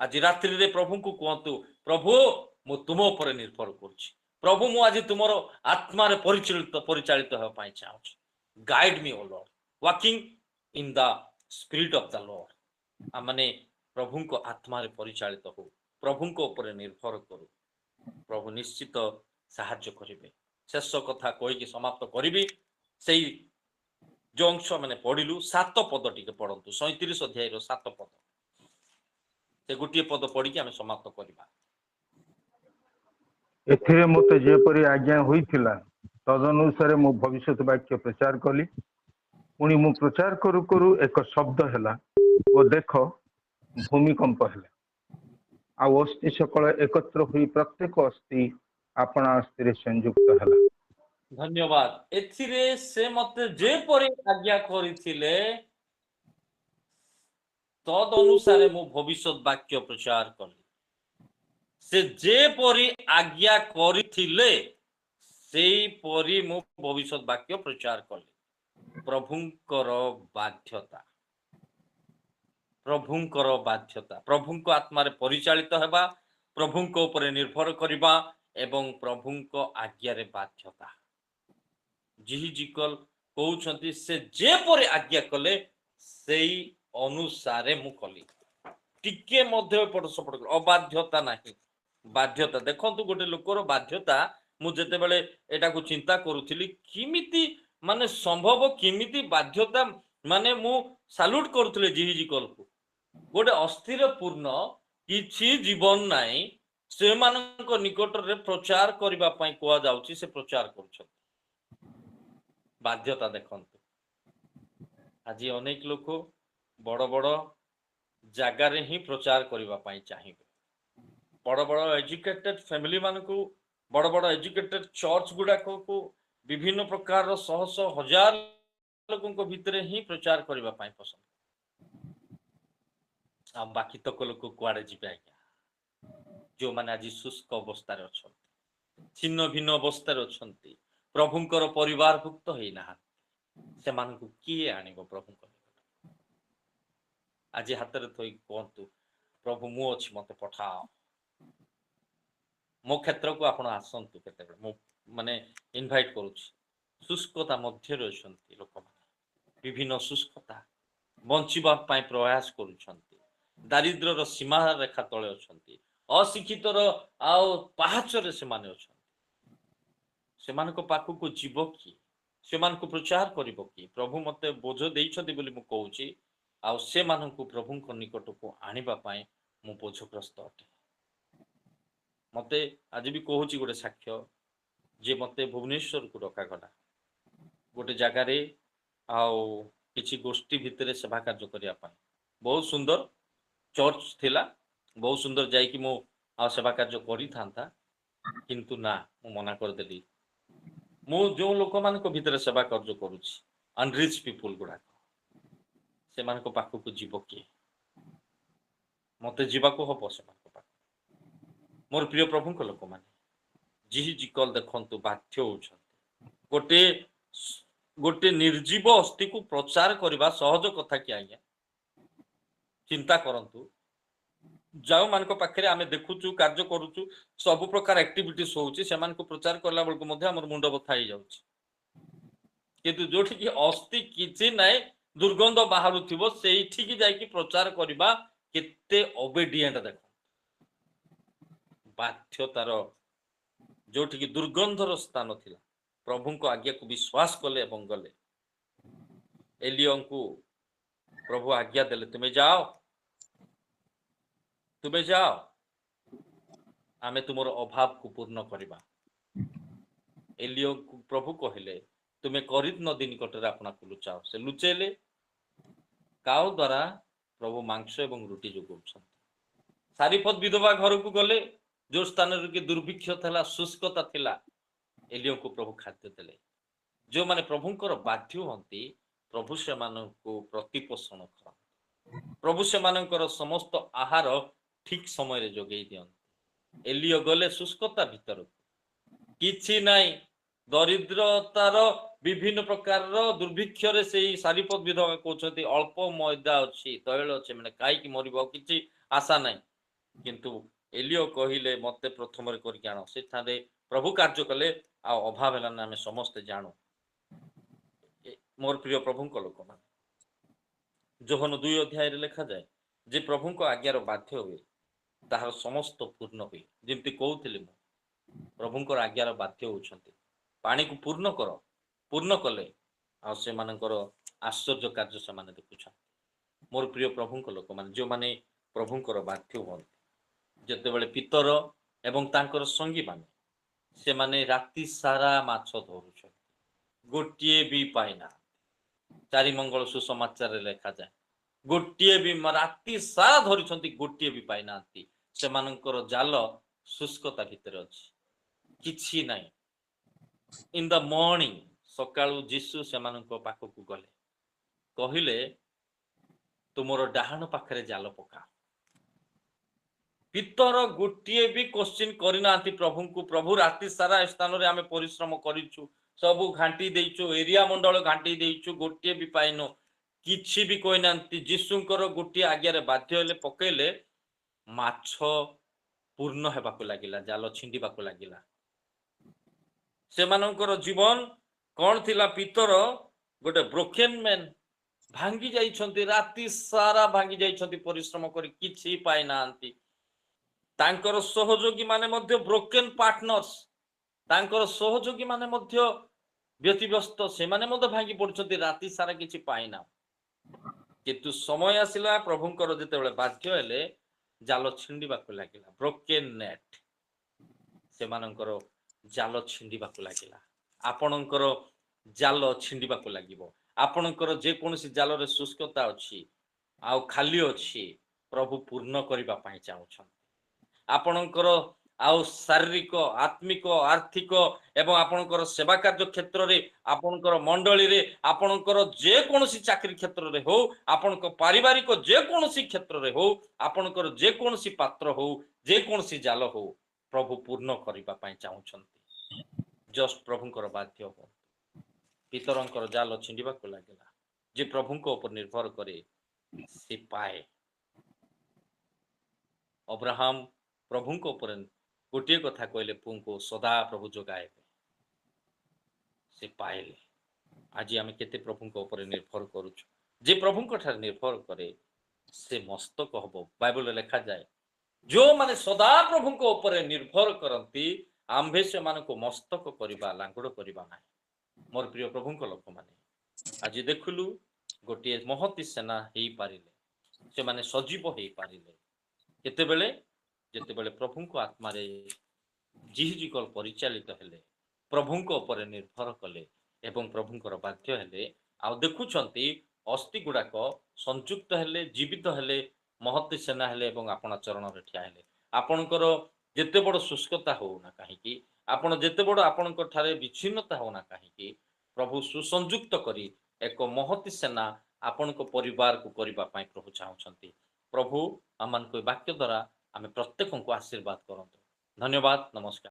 आज रात्रि रे प्रभु को कहतु प्रभु मु तुम ऊपर निर्भर करछि प्रभु मु आज तुमरो आत्मा रे परिचालित हो पाई चाहूछि guide me o lord walking in the spirit of the lord आ माने प्रभु को आत्मा रे परिचालित हो प्रभु को ऊपर निर्भर करू प्रभु निश्चित साहाय्य करिवे शेष कथा कहि कि समाप्त करिवि सेही जो अंश माने पढिलु 7 पद टिके पढंतु 37 अध्याय रो 7 पद से गोटे पद पढ़ी आम समाप्त करवा एथिरे मते जेपरि आज्ञा होइथिला तदनुसारे मु भविष्यत वाक्य प्रचार कली पुणी मु प्रचार करू करू एक शब्द हैला ओ देख भूमिकंप हैला आ अस्थि सकल एकत्र हुई प्रत्येक अस्थि अपना अस्थि रे संयुक्त हैला धन्यवाद एथिरे से मते जेपरि आज्ञा करिथिले तद अनुसारे मु भविष्यत वाक्य प्रचार कली से जेपरि आज्ञा करिथिले सेही परि मु भविष्यत वाक्य प्रचार कली प्रभुंकर बाध्यता प्रभुंको आत्मा रे परिचालित हेबा प्रभुंको ऊपर निर्भर करिबा एवं प्रभुंको आज्ञा रे बाध्यता जिहि जिकल कहउछंती से जेपरि आज्ञा कले सेही अनुसारे मु कली टिके मध्य पट सपट अबाध्यता नाही बाध्यता देखंतु गोटे लोकर बाध्यता मु जेते बेले एटा को चिंता करूथिली किमिति माने संभव किमिति बाध्यता माने मु सैल्यूट करूथिले जिहि कल को गोटे अस्थिर पूर्ण किछि जीवन नाही से मानक निकट रे प्रचार करिबा पई कोआ जाउची से प्रचार करूछ बाध्यता देखंतु आज अनेक लोक बड़ बड़ जगार ही प्रचार करने चाहिए बड़ बड़ एजुकेटेड फैमिली मान को बड़ बड़ एजुकेटेड चर्च गुड़ाक को विभिन्न प्रकार शह शह हजार लोक भितर ही प्रचार करने पसंद आ बाकी तक लोक कुआड़े जी आज्ञा जो मैंने आज शुष्क अवस्था अच्छा छिन्न भिन्न अवस्था अच्छा प्रभुंकर परिवार भुक्त होना से किए आण प्रभु आज हाथ में थोड़ी कहतु प्रभु मु अच्छी मत पठाओ मो क्षेत्र को आप आसतु के माने इनभाइट करुच्ची शुष्कता मध्य लोक विभिन्न शुष्कता बंचवा प्रयास कर दारिद्र सीमा रेखा तले अच्छा अशिक्षित पहाचरे से ସେମାନଙ୍କ ପାଖକୁ ଯିବ କି, ସେମାନଙ୍କୁ ପ୍ରଚାର କରିବ କି? ପ୍ରଭୁ ମୋତେ ବୋଝ ଦେଇଛନ୍ତି ବୋଲି ମୁଁ କହୁଛି, ଆଉ ସେମାନଙ୍କୁ ପ୍ରଭୁଙ୍କ ନିକଟକୁ ଆଣିବା ପାଇଁ ମୁଁ ବୋଝଗ୍ରସ୍ତ ଅଟେ। ମୋତେ ଆଜି ବି କହୁଛି ଗୋଟେ ସାକ୍ଷ୍ୟ, ଯେ ମୋତେ ଭୁବନେଶ୍ୱରକୁ ଡକାଗଲା ଗୋଟେ ଜାଗାରେ, ଆଉ କିଛି ଗୋଷ୍ଠୀ ଭିତରେ ସେବା କାର୍ଯ୍ୟ କରିବା ପାଇଁ। ବହୁତ ସୁନ୍ଦର ଚର୍ଚ୍ଚ ଥିଲା, ବହୁତ ସୁନ୍ଦର ଯାଇକି ମୁଁ ଆଉ ସେବା କାର୍ଯ୍ୟ କରିଥାନ୍ତା, କିନ୍ତୁ ନା, ମୁଁ ମନା କରିଦେଲି। ମୁଁ ଯେଉଁ ଲୋକମାନଙ୍କ ଭିତରେ ସେବା କାର୍ଯ୍ୟ କରୁଛି, ଅନରିଚ୍ ପିପୁଲ ଗୁଡ଼ାକ, ସେମାନଙ୍କ ପାଖକୁ ଯିବ କିଏ? ମୋତେ ଯିବାକୁ ହବ ସେମାନଙ୍କ ପାଖକୁ। ମୋର ପ୍ରିୟ ପ୍ରଭୁଙ୍କ ଲୋକମାନେ, ଜିହି ଜିକଲ ଦେଖନ୍ତୁ ବାଧ୍ୟ ହେଉଛନ୍ତି। ଗୋଟେ ନିର୍ଜୀବ ଅସ୍ଥିକୁ ପ୍ରଚାର କରିବା ସହଜ କଥା କି ଆଜ୍ଞା? ଚିନ୍ତା କରନ୍ତୁ, ଯେଉଁମାନଙ୍କ ପାଖରେ ଆମେ ଦେଖୁଛୁ, କାର୍ଯ୍ୟ କରୁଛୁ, ସବୁ ପ୍ରକାର ଆକ୍ଟିଭିଟିସ୍ ହଉଛି, ସେମାନଙ୍କୁ ପ୍ରଚାର କଲା ବେଳକୁ ମଧ୍ୟ ଆମର ମୁଣ୍ଡ ବଥା ହେଇଯାଉଛି। କିନ୍ତୁ ଯୋଉଠିକି ଅସ୍ଥି କିଛି ନାହିଁ, ଦୁର୍ଗନ୍ଧ ବାହାରୁଥିବ, ସେଇଠିକି ଯାଇକି ପ୍ରଚାର କରିବା କେତେ ଅବେଡିଏଣ୍ଟ ଦେଖ। ବାଧ୍ୟତାର, ଯୋଉଠିକି ଦୁର୍ଗନ୍ଧର ସ୍ଥାନ ଥିଲା, ପ୍ରଭୁଙ୍କ ଆଜ୍ଞାକୁ ବିଶ୍ୱାସ କଲେ ଏବଂ ଗଲେ। ଏଲିୟଙ୍କୁ ପ୍ରଭୁ ଆଜ୍ଞା ଦେଲେ, ତୁମେ ଯାଅ, ତୁମେ ଯାଅ, ଆମେ ତୁମର ଅଭାବକୁ ପୂର୍ଣ୍ଣ କରିବା। ଏଲିୟଙ୍କୁ ପ୍ରଭୁ କହିଲେ, ତୁମେ କରିଦ୍ ନଦୀ ନିକଟରେ ଆପଣାକୁ ଲୁଚାଅ। ସେ ଲୁଚେଇଲେ। କାଉ ଦ୍ୱାରା ପ୍ରଭୁ ମାଂସ ଏବଂ ରୁଟି ଯୋଗାଉଛନ୍ତି। ସାରିଫତ ବିଧବା ଘରକୁ ଗଲେ, ଯୋଉ ସ୍ଥାନରେ କି ଦୁର୍ଭିକ୍ଷ ଥିଲା, ଶୁଷ୍କତା ଥିଲା, ଏଲିୟଙ୍କୁ ପ୍ରଭୁ ଖାଦ୍ୟ ଦେଲେ। ଯେଉଁମାନେ ପ୍ରଭୁଙ୍କର ବାଧ୍ୟ ହୁଅନ୍ତି, ପ୍ରଭୁ ସେମାନଙ୍କୁ ପ୍ରତିପୋଷଣ କରନ୍ତି। ପ୍ରଭୁ ସେମାନଙ୍କର ସମସ୍ତ ଆହାର ଠିକ ସମୟରେ ଯୋଗେଇ ଦିଅନ୍ତି। ଏଲିୟ ଗଲେ ଶୁଷ୍କତା ଭିତରକୁ, କିଛି ନାହିଁ, ଦରିଦ୍ରତାର ବିଭିନ୍ନ ପ୍ରକାରର ଦୁର୍ଭିକ୍ଷରେ ସେଇ ସାରିପତ ବିଧବା କହୁଛନ୍ତି, ଅଳ୍ପ ମଇଦା ଅଛି, ତୈଳ ଅଛି, ମାନେ ଖାଇକି ମରିବ, ଆଉ କିଛି ଆଶା ନାହିଁ। କିନ୍ତୁ ଏଲିୟ କହିଲେ, ମୋତେ ପ୍ରଥମରେ କରିକି ଆଣ। ସେଠାରେ ପ୍ରଭୁ କାର୍ଯ୍ୟ କଲେ, ଆଉ ଅଭାବ ହେଲାନି, ଆମେ ସମସ୍ତେ ଜାଣୁ। ମୋର ପ୍ରିୟ ପ୍ରଭୁଙ୍କ ଲୋକମାନେ, ଯୋହନ 2 ଅଧ୍ୟାୟରେ ଲେଖାଯାଏ, ଯେ ପ୍ରଭୁଙ୍କ ଆଜ୍ଞାର ବାଧ୍ୟ ହୁଏ, ତାହାର ସମସ୍ତ ପୂର୍ଣ୍ଣ ହୁଏ। ଯେମିତି କହୁଥିଲି ମୁଁ, ପ୍ରଭୁଙ୍କର ଆଜ୍ଞାର ବାଧ୍ୟ ହେଉଛନ୍ତି। ପାଣିକୁ ପୂର୍ଣ୍ଣ କର, ପୂର୍ଣ୍ଣ କଲେ, ଆଉ ସେମାନଙ୍କର ଆଶ୍ଚର୍ଯ୍ୟ କାର୍ଯ୍ୟ ସେମାନେ ଦେଖୁଛନ୍ତି। ମୋର ପ୍ରିୟ ପ୍ରଭୁଙ୍କ ଲୋକମାନେ, ଯେଉଁମାନେ ପ୍ରଭୁଙ୍କର ବାଧ୍ୟ ହୁଅନ୍ତି, ଯେତେବେଳେ ପିତର ଏବଂ ତାଙ୍କର ସଙ୍ଗୀମାନେ, ସେମାନେ ରାତି ସାରା ମାଛ ଧରୁଛନ୍ତି, ଗୋଟିଏ ବି ପାଇନା। 4 ମଙ୍ଗଳ ସୁସମାଚାରରେ ଲେଖାଯାଏ, ଗୋଟିଏ ବି, ରାତି ସାରା ଧରିଛନ୍ତି, ଗୋଟିଏ ବି ପାଇନାହାନ୍ତି। ସେମାନଙ୍କର ଜାଲ ଶୁଷ୍କତା ଭିତରେ ଅଛି, କିଛି ନାହିଁ। ଇନ୍ ଦ ମର୍ଣ୍ଣିଂ, ସକାଳୁ ଯୀଶୁ ସେମାନଙ୍କ ପାଖକୁ ଗଲେ, କହିଲେ, ତୁମର ଡାହାଣ ପାଖରେ ଜାଲ ପକାଅ। ପିତର ଗୋଟିଏ ବି କୋଶ୍ଚିନ୍ କରିନାହାନ୍ତି ପ୍ରଭୁଙ୍କୁ, ପ୍ରଭୁ ରାତି ସାରା ଏ ସ୍ଥାନରେ ଆମେ ପରିଶ୍ରମ କରିଛୁ, ସବୁ ଘାଣ୍ଟି ଦେଇଛୁ, ଏରିଆ ମଣ୍ଡଳ ଘାଣ୍ଟି ଦେଇଛୁ, ଗୋଟିଏ ବି ପାଇନୁ, କିଛି ବି କହିନାହାନ୍ତି। ଯୀଶୁଙ୍କର ଗୋଟିଏ ଆଜ୍ଞାରେ ବାଧ୍ୟ ହେଲେ, ପକେଇଲେ, ମାଛ ପୂର୍ଣ୍ଣ ହେବାକୁ ଲାଗିଲା, ଜାଲ ଛିଣ୍ଡିବାକୁ ଲାଗିଲା। ସେମାନଙ୍କର ଜୀବନ କଣ ଥିଲା? ପିତର ଗୋଟେ ବ୍ରୋକେନ୍ ମ୍ୟାନ୍, ଭାଙ୍ଗି ଯାଇଛନ୍ତି, ରାତି ସାରା ଭାଙ୍ଗି ଯାଇଛନ୍ତି, ପରିଶ୍ରମ କରି କିଛି ପାଇନାହାନ୍ତି। ତାଙ୍କର ସହଯୋଗୀ ମାନେ ମଧ୍ୟ ବ୍ରୋକେନ୍ ପାର୍ଟନର୍ସ, ତାଙ୍କର ସହଯୋଗୀ ମାନେ ମଧ୍ୟ ବ୍ୟତିବ୍ୟସ୍ତ, ସେମାନେ ମଧ୍ୟ ଭାଙ୍ଗି ପଡୁଛନ୍ତି, ରାତି ସାରା କିଛି ପାଇନା। କିନ୍ତୁ ସମୟ ଆସିଲା, ପ୍ରଭୁଙ୍କର ଯେତେବେଳେ ବାଧ୍ୟ ହେଲେ, ଜାଲ ଛିଣ୍ଡିବାକୁ ଲାଗିଲା, ବ୍ରୋକେନ୍ ନେଟ୍, ସେମାନଙ୍କର ଜାଲ ଛିଣ୍ଡିବାକୁ ଲାଗିଲା। ଆପଣଙ୍କର ଜାଲ ଛିଣ୍ଡିବାକୁ ଲାଗିବ। ଆପଣଙ୍କର ଯେକୌଣସି ଜାଲରେ ଶୁଷ୍କତା ଅଛି, ଆଉ ଖାଲି ଅଛି, ପ୍ରଭୁ ପୂର୍ଣ୍ଣ କରିବା ପାଇଁ ଚାହୁଁଛନ୍ତି। ଆପଣଙ୍କର ଆଉ ଶାରୀରିକ, ଆତ୍ମିକ, ଆର୍ଥିକ ଏବଂ ଆପଣଙ୍କର ସେବା କାର୍ଯ୍ୟ କ୍ଷେତ୍ରରେ, ଆପଣଙ୍କର ମଣ୍ଡଳୀରେ, ଆପଣଙ୍କର ଯେକୌଣସି ଚାକିରି କ୍ଷେତ୍ରରେ ହଉ, ଆପଣଙ୍କ ପାରିବାରିକ ଯେକୌଣସି କ୍ଷେତ୍ରରେ ହଉ, ଆପଣଙ୍କର ଯେକୌଣସି ପାତ୍ର ହଉ, ଯେକୌଣସି ଜାଲ ହଉ, ପ୍ରଭୁ ପୂର୍ଣ୍ଣ କରିବା ପାଇଁ ଚାହୁଁଛନ୍ତି। ଜଷ୍ଟ ପ୍ରଭୁଙ୍କର ବାଧ୍ୟ ହୁଅନ୍ତୁ। ପିତରଙ୍କର ଜାଲ ଛିଣ୍ଡିବାକୁ ଲାଗିଲା। ଯେ ପ୍ରଭୁଙ୍କ ଉପରେ ନିର୍ଭର କରେ, ସେ ପାଏ। ଅବ୍ରାହମ ପ୍ରଭୁଙ୍କ ଉପରେ ଗୋଟିଏ କଥା କହିଲେ, ପୁଅଙ୍କୁ ସଦା ପ୍ରଭୁ ଯୋଗାଇବେ, ସେ ପାଇଲେ। ଆଜି ଆମେ କେତେ ପ୍ରଭୁଙ୍କ ଉପରେ ନିର୍ଭର କରୁଛୁ? ଯେ ପ୍ରଭୁଙ୍କ ଠାରେ ନିର୍ଭର କରେ, ସେ ମସ୍ତକ ହବ। ବାଇବଲରେ ଲେଖାଯାଏ, ଯେଉଁମାନେ ସଦା ପ୍ରଭୁଙ୍କ ଉପରେ ନିର୍ଭର କରନ୍ତି, ଆମ୍ଭେ ସେମାନଙ୍କୁ ମସ୍ତକ କରିବା ଲାଙ୍ଗୁଡ଼ କରିବା ନାହିଁ। ମୋର ପ୍ରିୟ ପ୍ରଭୁଙ୍କ ଲୋକମାନେ, ଆଜି ଦେଖିଲୁ ଗୋଟିଏ ମହତୀ ସେନା ହେଇପାରିଲେ, ସେମାନେ ସଜୀବ ହେଇପାରିଲେ କେତେବେଳେ? ଯେତେବେଳେ ପ୍ରଭୁଙ୍କ ଆତ୍ମାରେ ଜିହିଜିକଲ ପରିଚାଳିତ ହେଲେ, ପ୍ରଭୁଙ୍କ ଉପରେ ନିର୍ଭର କଲେ ଏବଂ ପ୍ରଭୁଙ୍କର ବାଧ୍ୟ ହେଲେ। ଆଉ ଦେଖୁଛନ୍ତି ଅସ୍ଥି ଗୁଡ଼ାକ ସଂଯୁକ୍ତ ହେଲେ, ଜୀବିତ ହେଲେ, ମହତୀ ସେନା ହେଲେ ଏବଂ ଆପଣ ଚରଣରେ ଠିଆ ହେଲେ। ଆପଣଙ୍କର ଯେତେ ବଡ଼ ଶୁଷ୍କତା ହଉନା କାହିଁକି, ଆପଣ ଯେତେ ବଡ଼ ଆପଣଙ୍କ ଠାରେ ବିଚ୍ଛିନ୍ନତା ହଉନା କାହିଁକି, ପ୍ରଭୁ ସୁସଂଯୁକ୍ତ କରି ଏକ ମହତୀ ସେନା ଆପଣଙ୍କ ପରିବାରକୁ କରିବା ପାଇଁ ପ୍ରଭୁ ଚାହୁଁଛନ୍ତି। ପ୍ରଭୁ ଆମମାନଙ୍କ ବାକ୍ୟ ଦ୍ୱାରା ଆମେ ପ୍ରତ୍ୟେକଙ୍କୁ ଆଶୀର୍ବାଦ କରନ୍ତୁ। ଧନ୍ୟବାଦ, ନମସ୍କାର।